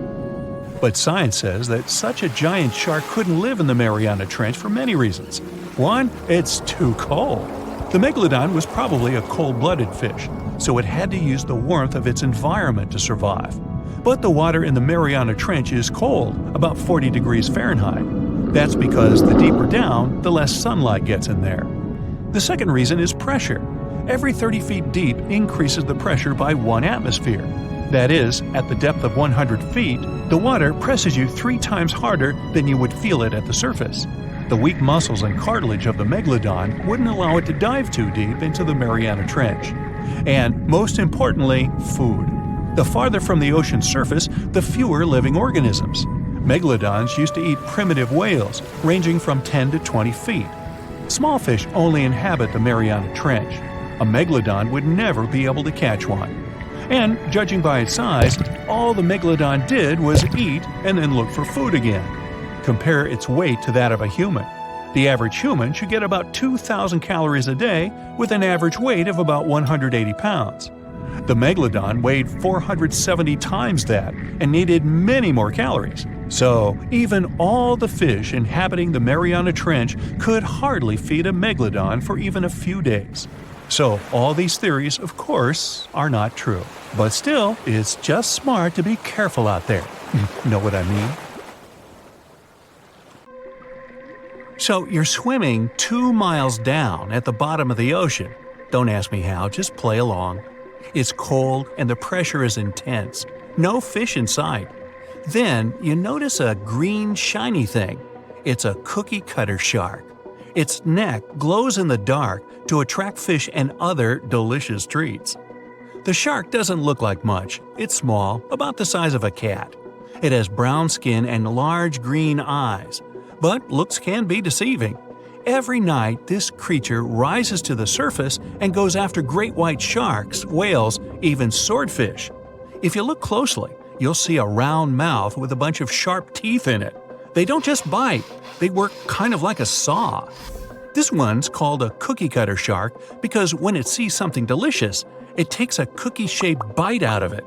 But science says that such a giant shark couldn't live in the Mariana Trench for many reasons. One, it's too cold. The Megalodon was probably a cold-blooded fish, so it had to use the warmth of its environment to survive. But the water in the Mariana Trench is cold, about 40 degrees Fahrenheit. That's because the deeper down, the less sunlight gets in there. The second reason is pressure. Every 30 feet deep increases the pressure by 1 atmosphere. That is, at the depth of 100 feet, the water presses you 3 times harder than you would feel it at the surface. The weak muscles and cartilage of the Megalodon wouldn't allow it to dive too deep into the Mariana Trench. And, most importantly, food. The farther from the ocean's surface, the fewer living organisms. Megalodons used to eat primitive whales, ranging from 10 to 20 feet. Small fish only inhabit the Mariana Trench. A Megalodon would never be able to catch one. And, judging by its size, all the Megalodon did was eat and then look for food again. Compare its weight to that of a human. The average human should get about 2,000 calories a day with an average weight of about 180 pounds. The Megalodon weighed 470 times that and needed many more calories. So, even all the fish inhabiting the Mariana Trench could hardly feed a Megalodon for even a few days. So, all these theories, of course, are not true. But still, it's just smart to be careful out there. Know what I mean? So, you're swimming 2 miles down at the bottom of the ocean. Don't ask me how, just play along. It's cold and the pressure is intense. No fish in sight. Then you notice a green shiny thing. It's a cookie cutter shark. Its neck glows in the dark to attract fish and other delicious treats. The shark doesn't look like much. It's small, about the size of a cat. It has brown skin and large green eyes. But looks can be deceiving. Every night, this creature rises to the surface and goes after great white sharks, whales, even swordfish. If you look closely, you'll see a round mouth with a bunch of sharp teeth in it. They don't just bite, they work kind of like a saw. This one's called a cookie cutter shark because when it sees something delicious, it takes a cookie-shaped bite out of it.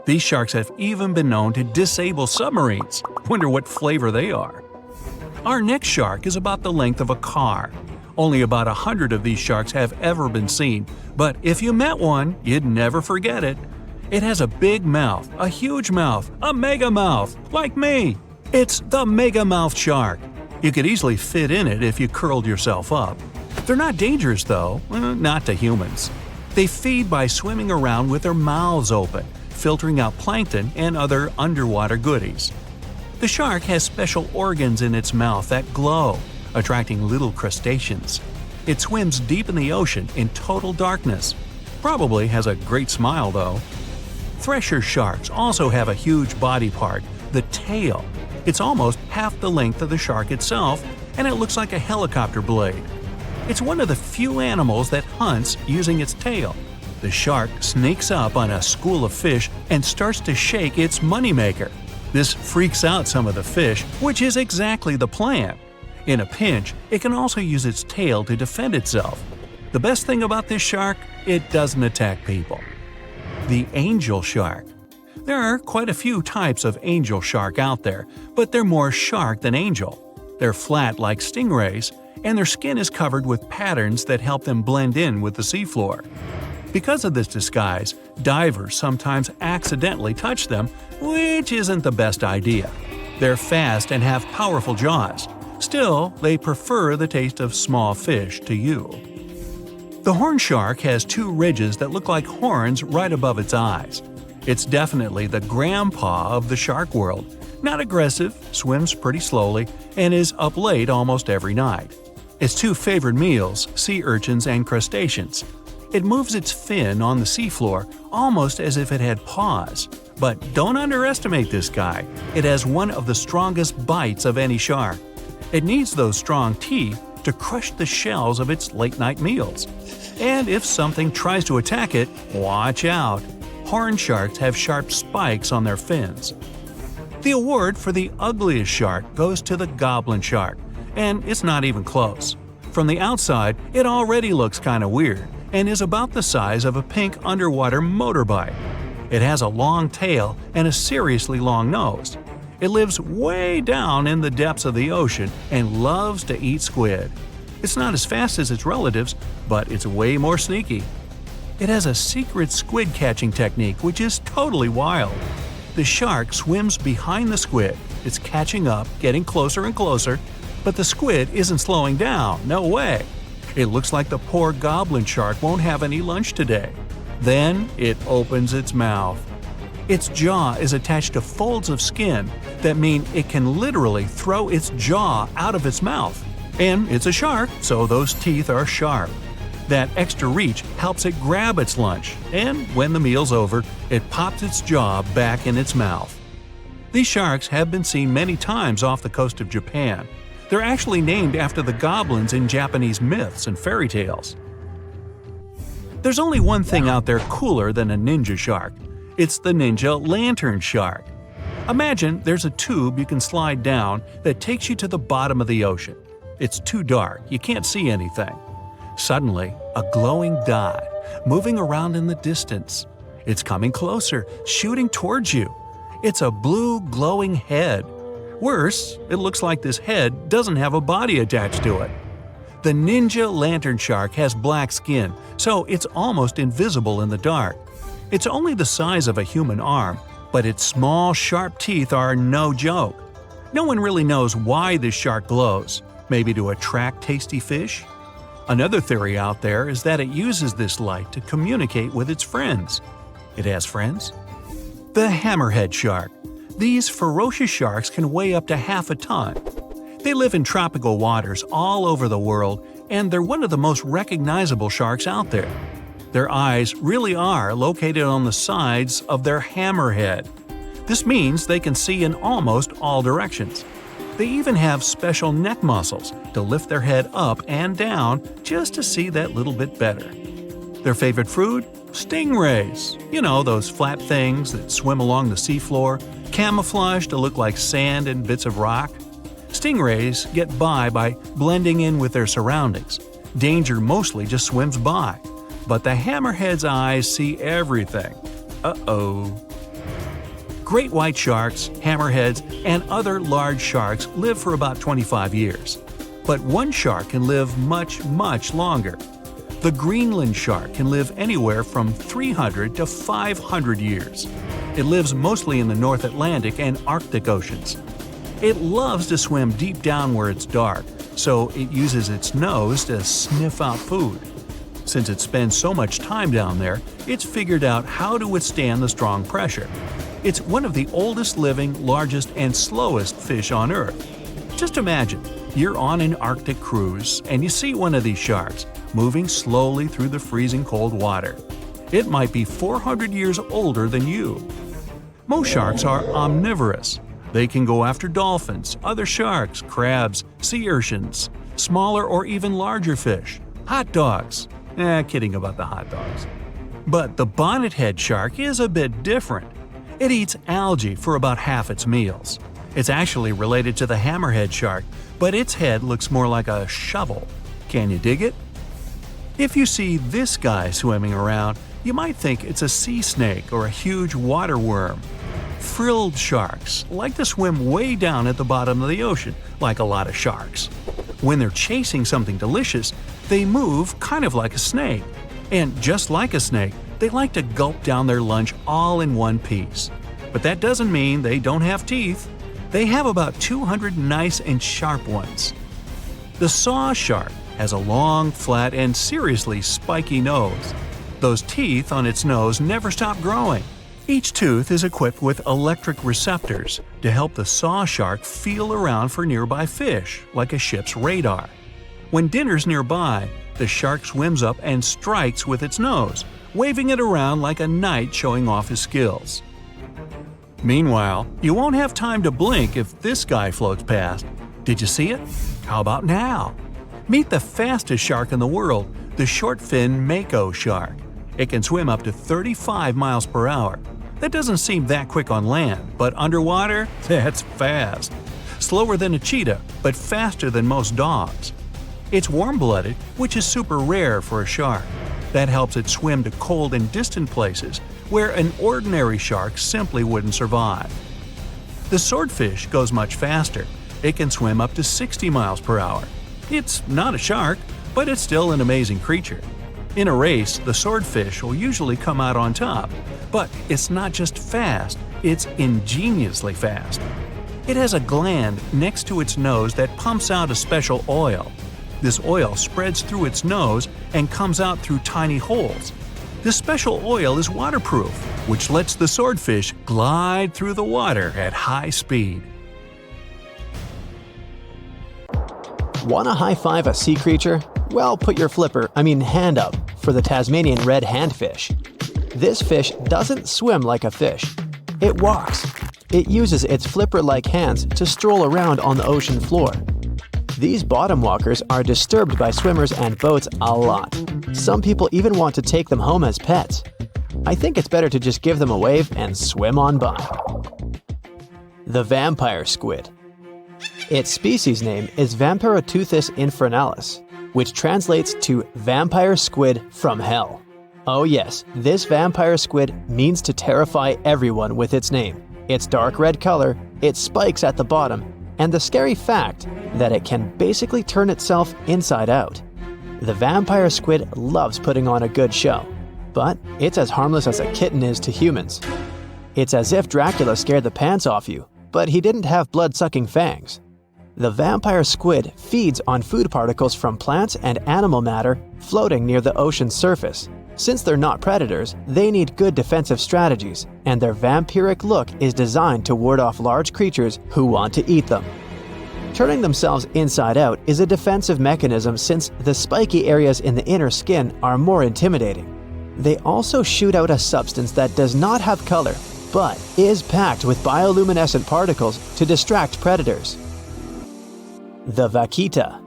These sharks have even been known to disable submarines. Wonder what flavor they are. Our next shark is about the length of a car. Only about 100 of these sharks have ever been seen, but if you met one, you'd never forget it. It has a big mouth, a huge mouth, a mega mouth, like me. It's the mega mouth shark. You could easily fit in it if you curled yourself up. They're not dangerous though, not to humans. They feed by swimming around with their mouths open, filtering out plankton and other underwater goodies. The shark has special organs in its mouth that glow, attracting little crustaceans. It swims deep in the ocean in total darkness. Probably has a great smile though. Thresher sharks also have a huge body part, the tail. It's almost half the length of the shark itself, and it looks like a helicopter blade. It's one of the few animals that hunts using its tail. The shark sneaks up on a school of fish and starts to shake its moneymaker. This freaks out some of the fish, which is exactly the plan. In a pinch, it can also use its tail to defend itself. The best thing about this shark, it doesn't attack people. The angel shark. There are quite a few types of angel shark out there, but they're more shark than angel. They're flat like stingrays, and their skin is covered with patterns that help them blend in with the seafloor. Because of this disguise, divers sometimes accidentally touch them, which isn't the best idea. They're fast and have powerful jaws. Still, they prefer the taste of small fish to you. The horn shark has two ridges that look like horns right above its eyes. It's definitely the grandpa of the shark world. Not aggressive, swims pretty slowly, and is up late almost every night. Its two favorite meals, sea urchins and crustaceans. It moves its fin on the seafloor almost as if it had paws. But don't underestimate this guy. It has one of the strongest bites of any shark. It needs those strong teeth to crush the shells of its late-night meals. And if something tries to attack it, watch out. Horn sharks have sharp spikes on their fins. The award for the ugliest shark goes to the goblin shark, and it's not even close. From the outside, it already looks kinda weird and is about the size of a pink underwater motorbike. It has a long tail and a seriously long nose. It lives way down in the depths of the ocean and loves to eat squid. It's not as fast as its relatives, but it's way more sneaky. It has a secret squid catching technique which is totally wild. The shark swims behind the squid. It's catching up, getting closer and closer, but the squid isn't slowing down, no way. It looks like the poor goblin shark won't have any lunch today. Then it opens its mouth. Its jaw is attached to folds of skin that mean it can literally throw its jaw out of its mouth. And it's a shark, so those teeth are sharp. That extra reach helps it grab its lunch, and when the meal's over, it pops its jaw back in its mouth. These sharks have been seen many times off the coast of Japan. They're actually named after the goblins in Japanese myths and fairy tales. There's only one thing out there cooler than a ninja shark. It's the ninja lantern shark. Imagine there's a tube you can slide down that takes you to the bottom of the ocean. It's too dark, you can't see anything. Suddenly, a glowing dot, moving around in the distance. It's coming closer, shooting towards you. It's a blue glowing head. Worse, it looks like this head doesn't have a body attached to it. The ninja lantern shark has black skin, so it's almost invisible in the dark. It's only the size of a human arm, but its small, sharp teeth are no joke. No one really knows why this shark glows. Maybe to attract tasty fish? Another theory out there is that it uses this light to communicate with its friends. It has friends? The hammerhead shark. These ferocious sharks can weigh up to half a ton. They live in tropical waters all over the world, and they're one of the most recognizable sharks out there. Their eyes really are located on the sides of their hammerhead. This means they can see in almost all directions. They even have special neck muscles to lift their head up and down just to see that little bit better. Their favorite food? Stingrays. You know, those flat things that swim along the seafloor, camouflaged to look like sand and bits of rock. Stingrays get by blending in with their surroundings. Danger mostly just swims by. But the hammerhead's eyes see everything. Uh-oh. Great white sharks, hammerheads, and other large sharks live for about 25 years. But one shark can live much, much longer. The Greenland shark can live anywhere from 300 to 500 years. It lives mostly in the North Atlantic and Arctic oceans. It loves to swim deep down where it's dark, so it uses its nose to sniff out food. Since it spends so much time down there, it's figured out how to withstand the strong pressure. It's one of the oldest living, largest, and slowest fish on Earth. Just imagine, you're on an Arctic cruise and you see one of these sharks moving slowly through the freezing cold water. It might be 400 years older than you. Most sharks are omnivorous. They can go after dolphins, other sharks, crabs, sea urchins, smaller or even larger fish, hot dogs. Kidding about the hot dogs. But the bonnethead shark is a bit different. It eats algae for about half its meals. It's actually related to the hammerhead shark, but its head looks more like a shovel. Can you dig it? If you see this guy swimming around, you might think it's a sea snake or a huge water worm. Frilled sharks like to swim way down at the bottom of the ocean, like a lot of sharks. When they're chasing something delicious, they move kind of like a snake. And just like a snake, they like to gulp down their lunch all in one piece. But that doesn't mean they don't have teeth. They have about 200 nice and sharp ones. The saw shark has a long, flat, and seriously spiky nose. Those teeth on its nose never stop growing. Each tooth is equipped with electric receptors to help the saw shark feel around for nearby fish, like a ship's radar. When dinner's nearby, the shark swims up and strikes with its nose, waving it around like a knight showing off his skills. Meanwhile, you won't have time to blink if this guy floats past. Did you see it? How about now? Meet the fastest shark in the world, the short-fin mako shark. It can swim up to 35 miles per hour. That doesn't seem that quick on land, but underwater, that's fast. Slower than a cheetah, but faster than most dogs. It's warm-blooded, which is super rare for a shark. That helps it swim to cold and distant places where an ordinary shark simply wouldn't survive. The swordfish goes much faster. It can swim up to 60 miles per hour. It's not a shark, but it's still an amazing creature. In a race, the swordfish will usually come out on top, but it's not just fast, it's ingeniously fast. It has a gland next to its nose that pumps out a special oil. This oil spreads through its nose and comes out through tiny holes. This special oil is waterproof, which lets the swordfish glide through the water at high speed. Want to high-five a sea creature? Well, put your hand up for the Tasmanian red handfish. This fish doesn't swim like a fish. It walks. It uses its flipper-like hands to stroll around on the ocean floor. These bottom walkers are disturbed by swimmers and boats a lot. Some people even want to take them home as pets. I think it's better to just give them a wave and swim on by. The vampire squid. Its species name is Vampiroteuthis infernalis, which translates to vampire squid from hell. Oh yes, this vampire squid means to terrify everyone with its name, its dark red color, its spikes at the bottom, and the scary fact that it can basically turn itself inside out. The vampire squid loves putting on a good show, but it's as harmless as a kitten is to humans. It's as if Dracula scared the pants off you, but he didn't have blood-sucking fangs. The vampire squid feeds on food particles from plants and animal matter floating near the ocean's surface. Since they're not predators, they need good defensive strategies, and their vampiric look is designed to ward off large creatures who want to eat them. Turning themselves inside out is a defensive mechanism since the spiky areas in the inner skin are more intimidating. They also shoot out a substance that does not have color, but is packed with bioluminescent particles to distract predators. The vaquita.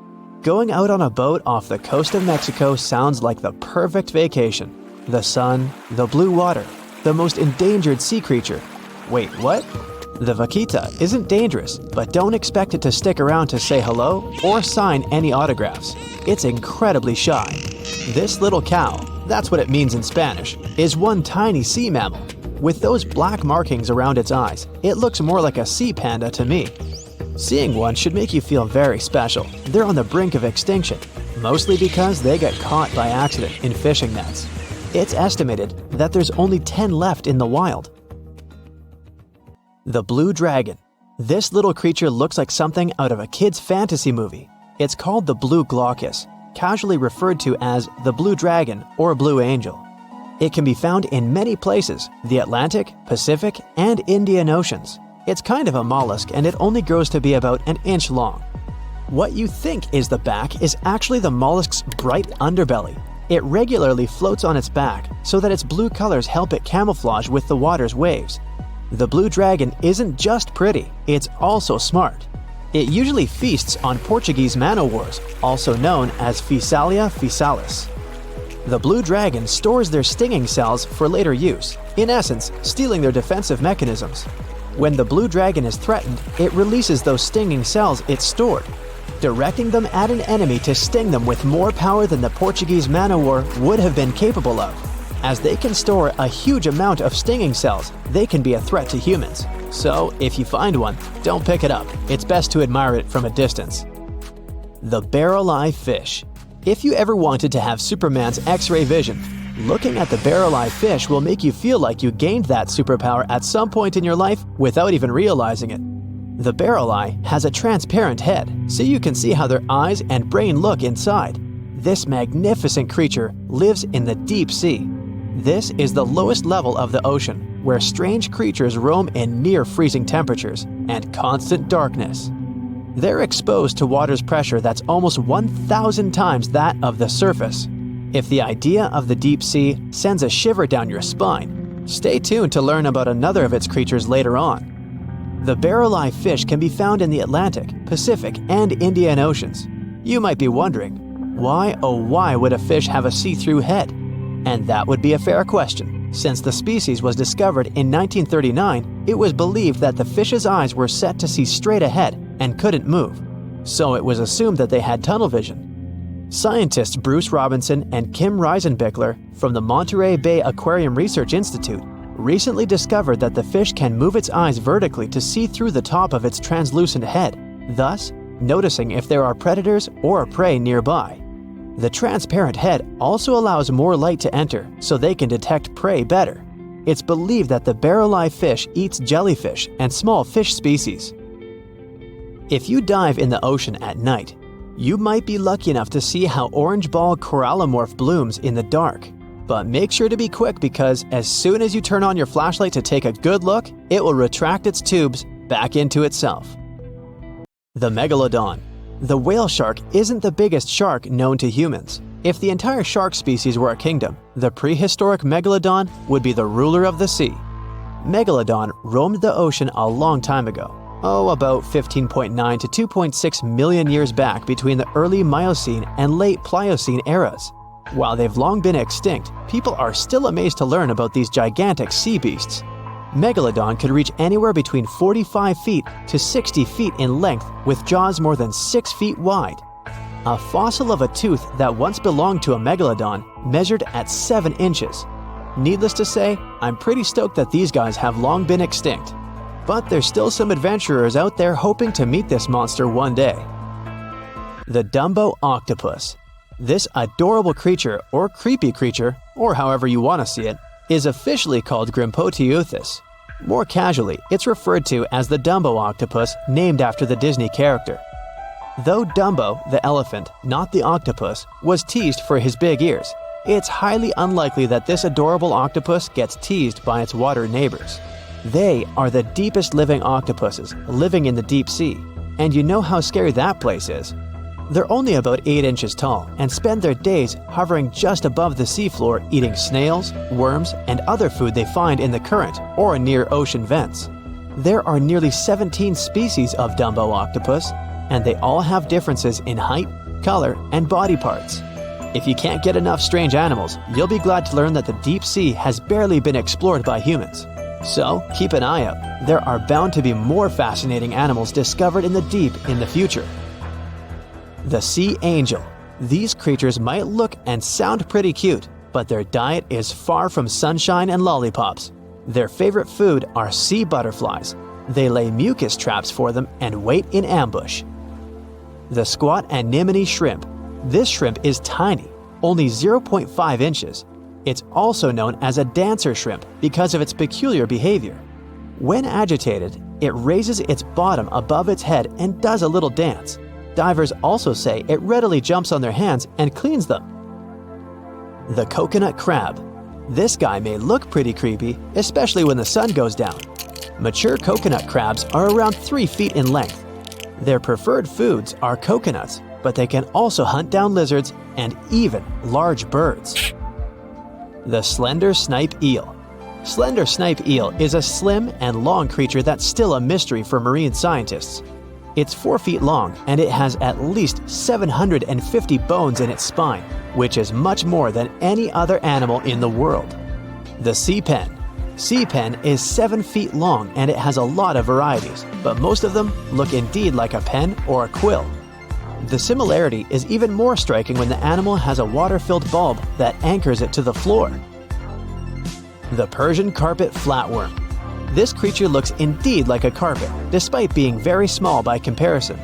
Going out on a boat off the coast of Mexico sounds like the perfect vacation. The sun, the blue water, the most endangered sea creature. Wait, what? The vaquita isn't dangerous, but don't expect it to stick around to say hello or sign any autographs. It's incredibly shy. This little cow, that's what it means in Spanish, is one tiny sea mammal. With those black markings around its eyes, it looks more like a sea panda to me. Seeing one should make you feel very special. They're on the brink of extinction, mostly because they got caught by accident in fishing nets. It's estimated that there's only 10 left in the wild. The blue dragon. This little creature looks like something out of a kid's fantasy movie. It's called the blue glaucus, casually referred to as the blue dragon or blue angel. It can be found in many places: the Atlantic, Pacific, and Indian Oceans. It's kind of a mollusk and it only grows to be about an inch long. What you think is the back is actually the mollusk's bright underbelly. It regularly floats on its back so that its blue colors help it camouflage with the water's waves. The blue dragon isn't just pretty, it's also smart. It usually feasts on Portuguese man-o'-wars, also known as Physalia physalis. The blue dragon stores their stinging cells for later use, in essence, stealing their defensive mechanisms. When the blue dragon is threatened, it releases those stinging cells it stored, directing them at an enemy to sting them with more power than the Portuguese man-o'-war would have been capable of. As they can store a huge amount of stinging cells, they can be a threat to humans. So, if you find one, don't pick it up. It's best to admire it from a distance. The barrel-eye fish. If you ever wanted to have Superman's X-ray vision, looking at the barrel-eye fish will make you feel like you gained that superpower at some point in your life without even realizing it. The barrel eye has a transparent head, so you can see how their eyes and brain look inside. This magnificent creature lives in the deep sea. This is the lowest level of the ocean, where strange creatures roam in near-freezing temperatures and constant darkness. They're exposed to water's pressure that's almost 1,000 times that of the surface. If the idea of the deep sea sends a shiver down your spine, stay tuned to learn about another of its creatures later on. The barrel-eye fish can be found in the Atlantic, Pacific, and Indian Oceans. You might be wondering, why oh why would a fish have a see-through head? And that would be a fair question. Since the species was discovered in 1939, it was believed that the fish's eyes were set to see straight ahead and couldn't move. So it was assumed that they had tunnel vision. Scientists Bruce Robinson and Kim Reisenbichler from the Monterey Bay Aquarium Research Institute recently discovered that the fish can move its eyes vertically to see through the top of its translucent head, thus noticing if there are predators or prey nearby. The transparent head also allows more light to enter so they can detect prey better. It's believed that the barrel-eye fish eats jellyfish and small fish species. If you dive in the ocean at night, you might be lucky enough to see how orange ball corallomorph blooms in the dark. But make sure to be quick because as soon as you turn on your flashlight to take a good look, it will retract its tubes back into itself. The Megalodon. The whale shark isn't the biggest shark known to humans. If the entire shark species were a kingdom, the prehistoric Megalodon would be the ruler of the sea. Megalodon roamed the ocean a long time ago. About 15.9 to 2.6 million years back between the early Miocene and late Pliocene eras. While they've long been extinct, people are still amazed to learn about these gigantic sea beasts. Megalodon could reach anywhere between 45 feet to 60 feet in length with jaws more than 6 feet wide. A fossil of a tooth that once belonged to a megalodon measured at 7 inches. Needless to say, I'm pretty stoked that these guys have long been extinct. But there's still some adventurers out there hoping to meet this monster one day. The Dumbo octopus. This adorable creature, or creepy creature, or however you want to see it, is officially called Grimpoteuthis. More casually, it's referred to as the Dumbo octopus, named after the Disney character. Though Dumbo, the elephant, not the octopus, was teased for his big ears, it's highly unlikely that this adorable octopus gets teased by its water neighbors. They are the deepest living octopuses, living in the deep sea, and you know how scary that place is. They're only about 8 inches tall and spend their days hovering just above the seafloor eating snails, worms, and other food they find in the current or near ocean vents. There are nearly 17 species of Dumbo octopus, and they all have differences in height, color, and body parts. If you can't get enough strange animals, you'll be glad to learn that the deep sea has barely been explored by humans. So keep an eye out. There are bound to be more fascinating animals discovered in the deep in the future. The sea angel. These creatures might look and sound pretty cute, but their diet is far from sunshine and lollipops. Their favorite food are sea butterflies. They lay mucus traps for them and wait in ambush. The squat anemone shrimp. This shrimp is tiny, only 0.5 inches. It's also known as a dancer shrimp because of its peculiar behavior. When agitated, it raises its bottom above its head and does a little dance. Divers also say it readily jumps on their hands and cleans them. The coconut crab. This guy may look pretty creepy, especially when the sun goes down. Mature coconut crabs are around 3 feet in length. Their preferred foods are coconuts, but they can also hunt down lizards and even large birds. The slender snipe eel. Slender snipe eel is a slim and long creature that's still a mystery for marine scientists. It's 4 feet long and it has at least 750 bones in its spine, which is much more than any other animal in the world. The sea pen. Sea pen is 7 feet long and it has a lot of varieties, but most of them look indeed like a pen or a quill. The similarity is even more striking when the animal has a water-filled bulb that anchors it to the floor. The Persian carpet flatworm. This creature looks indeed like a carpet, despite being very small by comparison.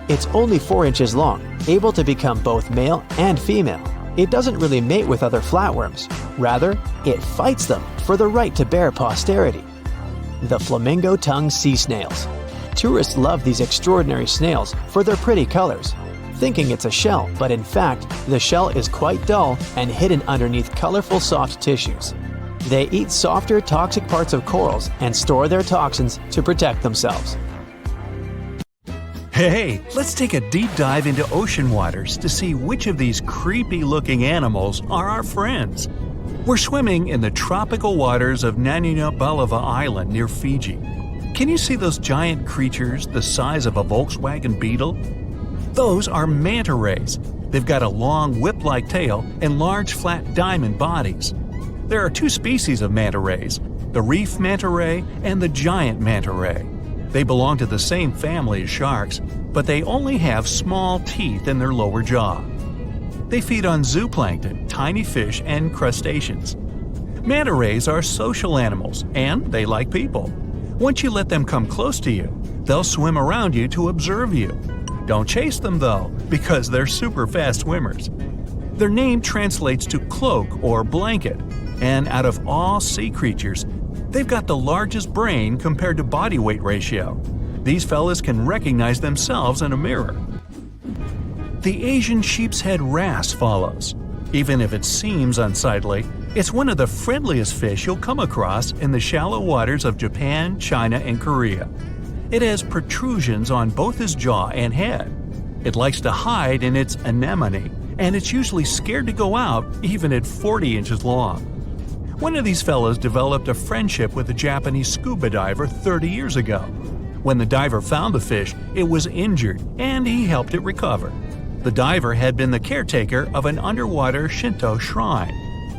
It's only 4 inches long, able to become both male and female. It doesn't really mate with other flatworms. Rather, it fights them for the right to bear posterity. The flamingo-tongued sea snails. Tourists love these extraordinary snails for their pretty colors, thinking it's a shell, but in fact, the shell is quite dull and hidden underneath colorful soft tissues. They eat softer, toxic parts of corals and store their toxins to protect themselves. Hey, let's take a deep dive into ocean waters to see which of these creepy-looking animals are our friends. We're swimming in the tropical waters of Balava Island near Fiji. Can you see those giant creatures the size of a Volkswagen Beetle? Those are manta rays. They've got a long whip-like tail and large flat diamond bodies. There are 2 species of manta rays, the reef manta ray and the giant manta ray. They belong to the same family as sharks, but they only have small teeth in their lower jaw. They feed on zooplankton, tiny fish, and crustaceans. Manta rays are social animals, and they like people. Once you let them come close to you, they'll swim around you to observe you. Don't chase them though, because they're super fast swimmers. Their name translates to cloak or blanket, and out of all sea creatures, they've got the largest brain compared to body weight ratio. These fellas can recognize themselves in a mirror. The Asian sheep's head wrasse follows. Even if it seems unsightly, it's one of the friendliest fish you'll come across in the shallow waters of Japan, China, and Korea. It has protrusions on both its jaw and head. It likes to hide in its anemone, and it's usually scared to go out even at 40 inches long. One of these fellows developed a friendship with a Japanese scuba diver 30 years ago. When the diver found the fish, it was injured, and he helped it recover. The diver had been the caretaker of an underwater Shinto shrine.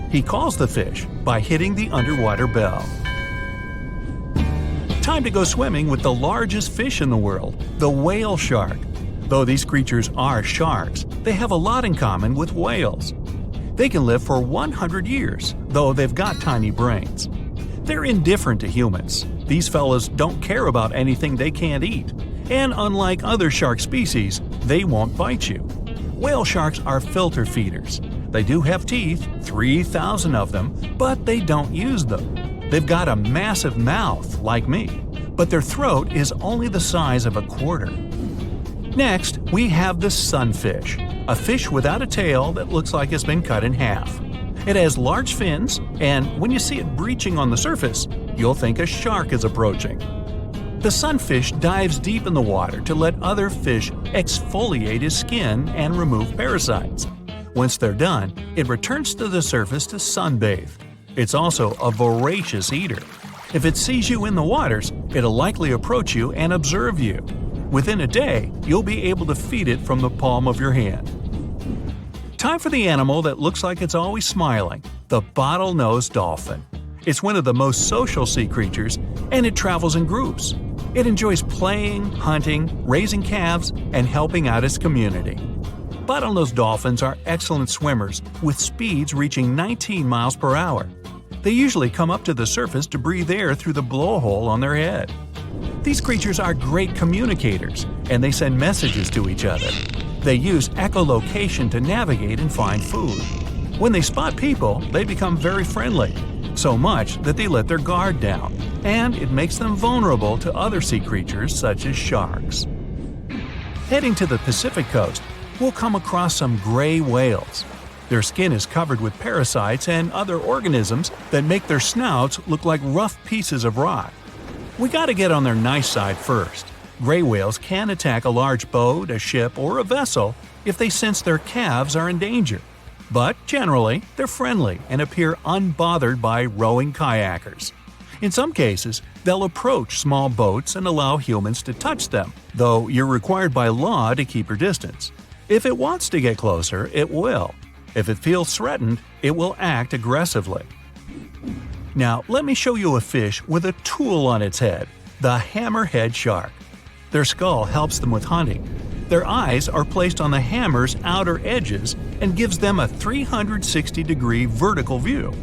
He calls the fish by hitting the underwater bell. Time to go swimming with the largest fish in the world, the whale shark. Though these creatures are sharks, they have a lot in common with whales. They can live for 100 years, though they've got tiny brains. They're indifferent to humans. These fellas don't care about anything they can't eat. And unlike other shark species, they won't bite you. Whale sharks are filter feeders. They do have teeth, 3,000 of them, but they don't use them. They've got a massive mouth, like me, but their throat is only the size of a quarter. Next, we have the sunfish, a fish without a tail that looks like it's been cut in half. It has large fins, and when you see it breaching on the surface, you'll think a shark is approaching. The sunfish dives deep in the water to let other fish exfoliate his skin and remove parasites. Once they're done, it returns to the surface to sunbathe. It's also a voracious eater. If it sees you in the waters, it'll likely approach you and observe you. Within a day, you'll be able to feed it from the palm of your hand. Time for the animal that looks like it's always smiling, the bottlenose dolphin. It's one of the most social sea creatures, and it travels in groups. It enjoys playing, hunting, raising calves, and helping out its community. Bottlenose dolphins are excellent swimmers, with speeds reaching 19 miles per hour. They usually come up to the surface to breathe air through the blowhole on their head. These creatures are great communicators, and they send messages to each other. They use echolocation to navigate and find food. When they spot people, they become very friendly, so much that they let their guard down, and it makes them vulnerable to other sea creatures such as sharks. Heading to the Pacific coast, we'll come across some gray whales. Their skin is covered with parasites and other organisms that make their snouts look like rough pieces of rock. We gotta get on their nice side first. Gray whales can attack a large boat, a ship, or a vessel if they sense their calves are in danger. But generally, they're friendly and appear unbothered by rowing kayakers. In some cases, they'll approach small boats and allow humans to touch them, though you're required by law to keep your distance. If it wants to get closer, it will. If it feels threatened, it will act aggressively. Now, let me show you a fish with a tool on its head, the hammerhead shark. Their skull helps them with hunting. Their eyes are placed on the hammer's outer edges and gives them a 360-degree vertical view.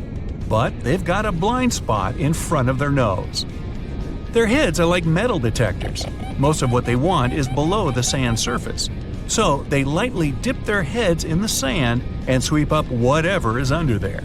But they've got a blind spot in front of their nose. Their heads are like metal detectors. Most of what they want is below the sand surface. So they lightly dip their heads in the sand and sweep up whatever is under there.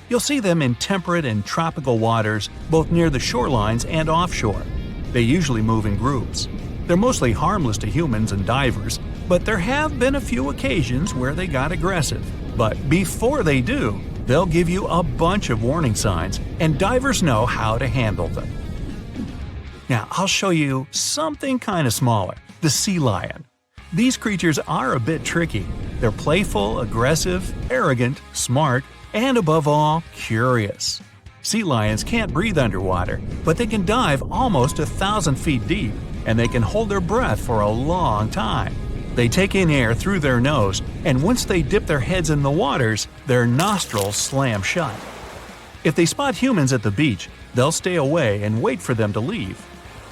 You'll see them in temperate and tropical waters, both near the shorelines and offshore. They usually move in groups. They're mostly harmless to humans and divers, but there have been a few occasions where they got aggressive. But before they do, they'll give you a bunch of warning signs, and divers know how to handle them. Now, I'll show you something kind of smaller, the sea lion. These creatures are a bit tricky. They're playful, aggressive, arrogant, smart, and above all, curious. Sea lions can't breathe underwater, but they can dive almost 1,000 feet deep, and they can hold their breath for a long time. They take in air through their nose, and once they dip their heads in the waters, their nostrils slam shut. If they spot humans at the beach, they'll stay away and wait for them to leave.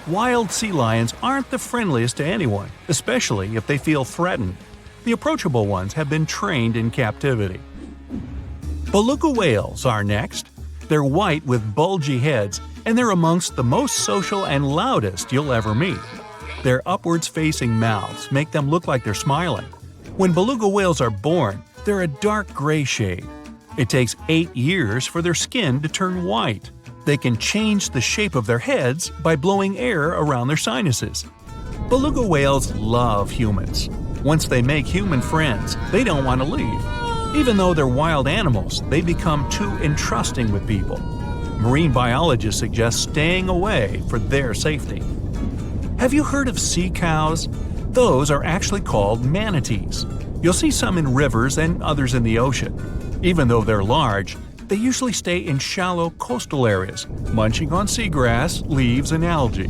Wild sea lions aren't the friendliest to anyone, especially if they feel threatened. The approachable ones have been trained in captivity. Beluga whales are next. They're white with bulgy heads, and they're amongst the most social and loudest you'll ever meet. Their upwards-facing mouths make them look like they're smiling. When beluga whales are born, they're a dark gray shade. It takes 8 years for their skin to turn white. They can change the shape of their heads by blowing air around their sinuses. Beluga whales love humans. Once they make human friends, they don't want to leave. Even though they're wild animals, they become too entrusting with people. Marine biologists suggest staying away for their safety. Have you heard of sea cows? Those are actually called manatees. You'll see some in rivers and others in the ocean. Even though they're large, they usually stay in shallow coastal areas, munching on seagrass, leaves, and algae.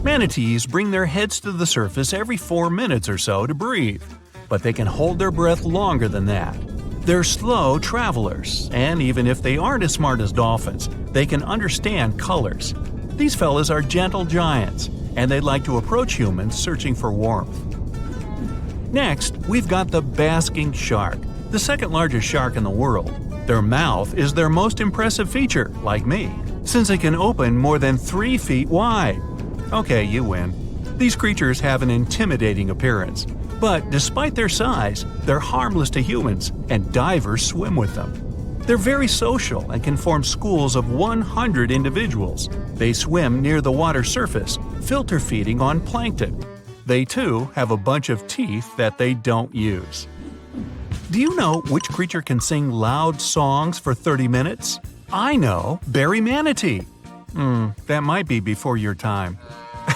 Manatees bring their heads to the surface every 4 minutes or so to breathe, but they can hold their breath longer than that. They're slow travelers, and even if they aren't as smart as dolphins, they can understand colors. These fellas are gentle giants, and they like to approach humans searching for warmth. Next, we've got the basking shark, the second largest shark in the world. Their mouth is their most impressive feature, like me, since it can open more than 3 feet wide. Okay, you win. These creatures have an intimidating appearance, but despite their size, they're harmless to humans, and divers swim with them. They're very social and can form schools of 100 individuals. They swim near the water surface, filter feeding on plankton. They too have a bunch of teeth that they don't use. Do you know which creature can sing loud songs for 30 minutes? I know, berry manatee. That might be before your time.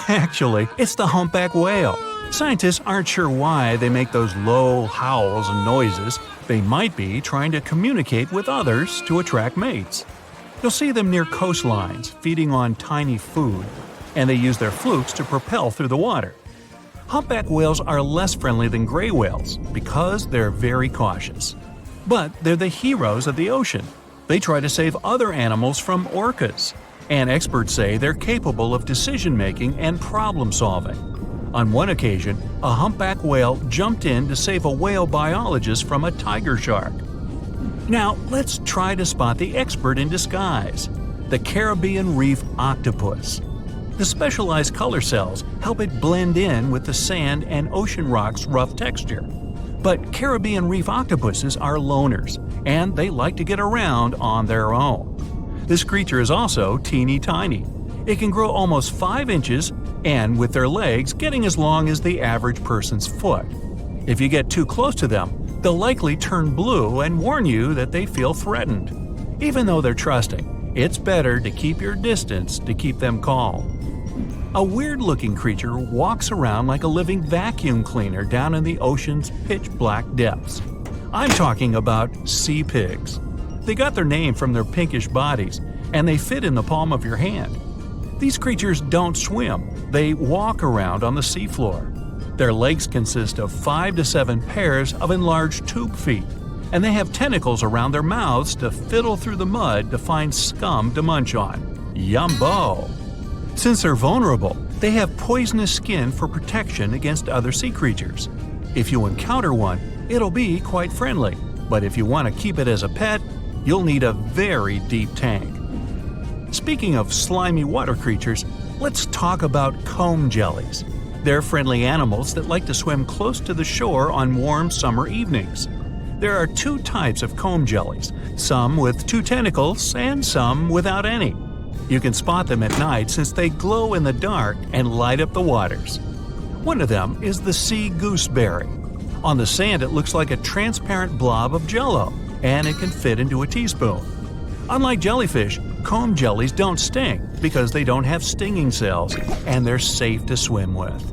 Actually, it's the humpback whale. Scientists aren't sure why they make those low howls and noises. They might be trying to communicate with others to attract mates. You'll see them near coastlines, feeding on tiny food, and they use their flukes to propel through the water. Humpback whales are less friendly than gray whales because they're very cautious. But they're the heroes of the ocean. They try to save other animals from orcas, and experts say they're capable of decision-making and problem-solving. On one occasion, a humpback whale jumped in to save a whale biologist from a tiger shark. Now, let's try to spot the expert in disguise, the Caribbean reef octopus. The specialized color cells help it blend in with the sand and ocean rock's rough texture. But Caribbean reef octopuses are loners, and they like to get around on their own. This creature is also teeny tiny. It can grow almost 5 inches, and with their legs getting as long as the average person's foot. If you get too close to them, They'll likely turn blue and warn you that they feel threatened. Even though they're trusting, it's better to keep your distance to keep them calm. A weird-looking creature walks around like a living vacuum cleaner down in the ocean's pitch-black depths. I'm talking about sea pigs. They got their name from their pinkish bodies, and they fit in the palm of your hand. These creatures don't swim, they walk around on the seafloor. Their legs consist of 5 to 7 pairs of enlarged tube feet, and they have tentacles around their mouths to fiddle through the mud to find scum to munch on. Yumbo! Since they're vulnerable, they have poisonous skin for protection against other sea creatures. If you encounter one, it'll be quite friendly, but if you want to keep it as a pet, you'll need a very deep tank. Speaking of slimy water creatures, let's talk about comb jellies. They're friendly animals that like to swim close to the shore on warm summer evenings. There are 2 types of comb jellies, some with 2 tentacles and some without any. You can spot them at night since they glow in the dark and light up the waters. One of them is the sea gooseberry. On the sand, it looks like a transparent blob of jello, and it can fit into a teaspoon. Unlike jellyfish, comb jellies don't sting because they don't have stinging cells, and they're safe to swim with.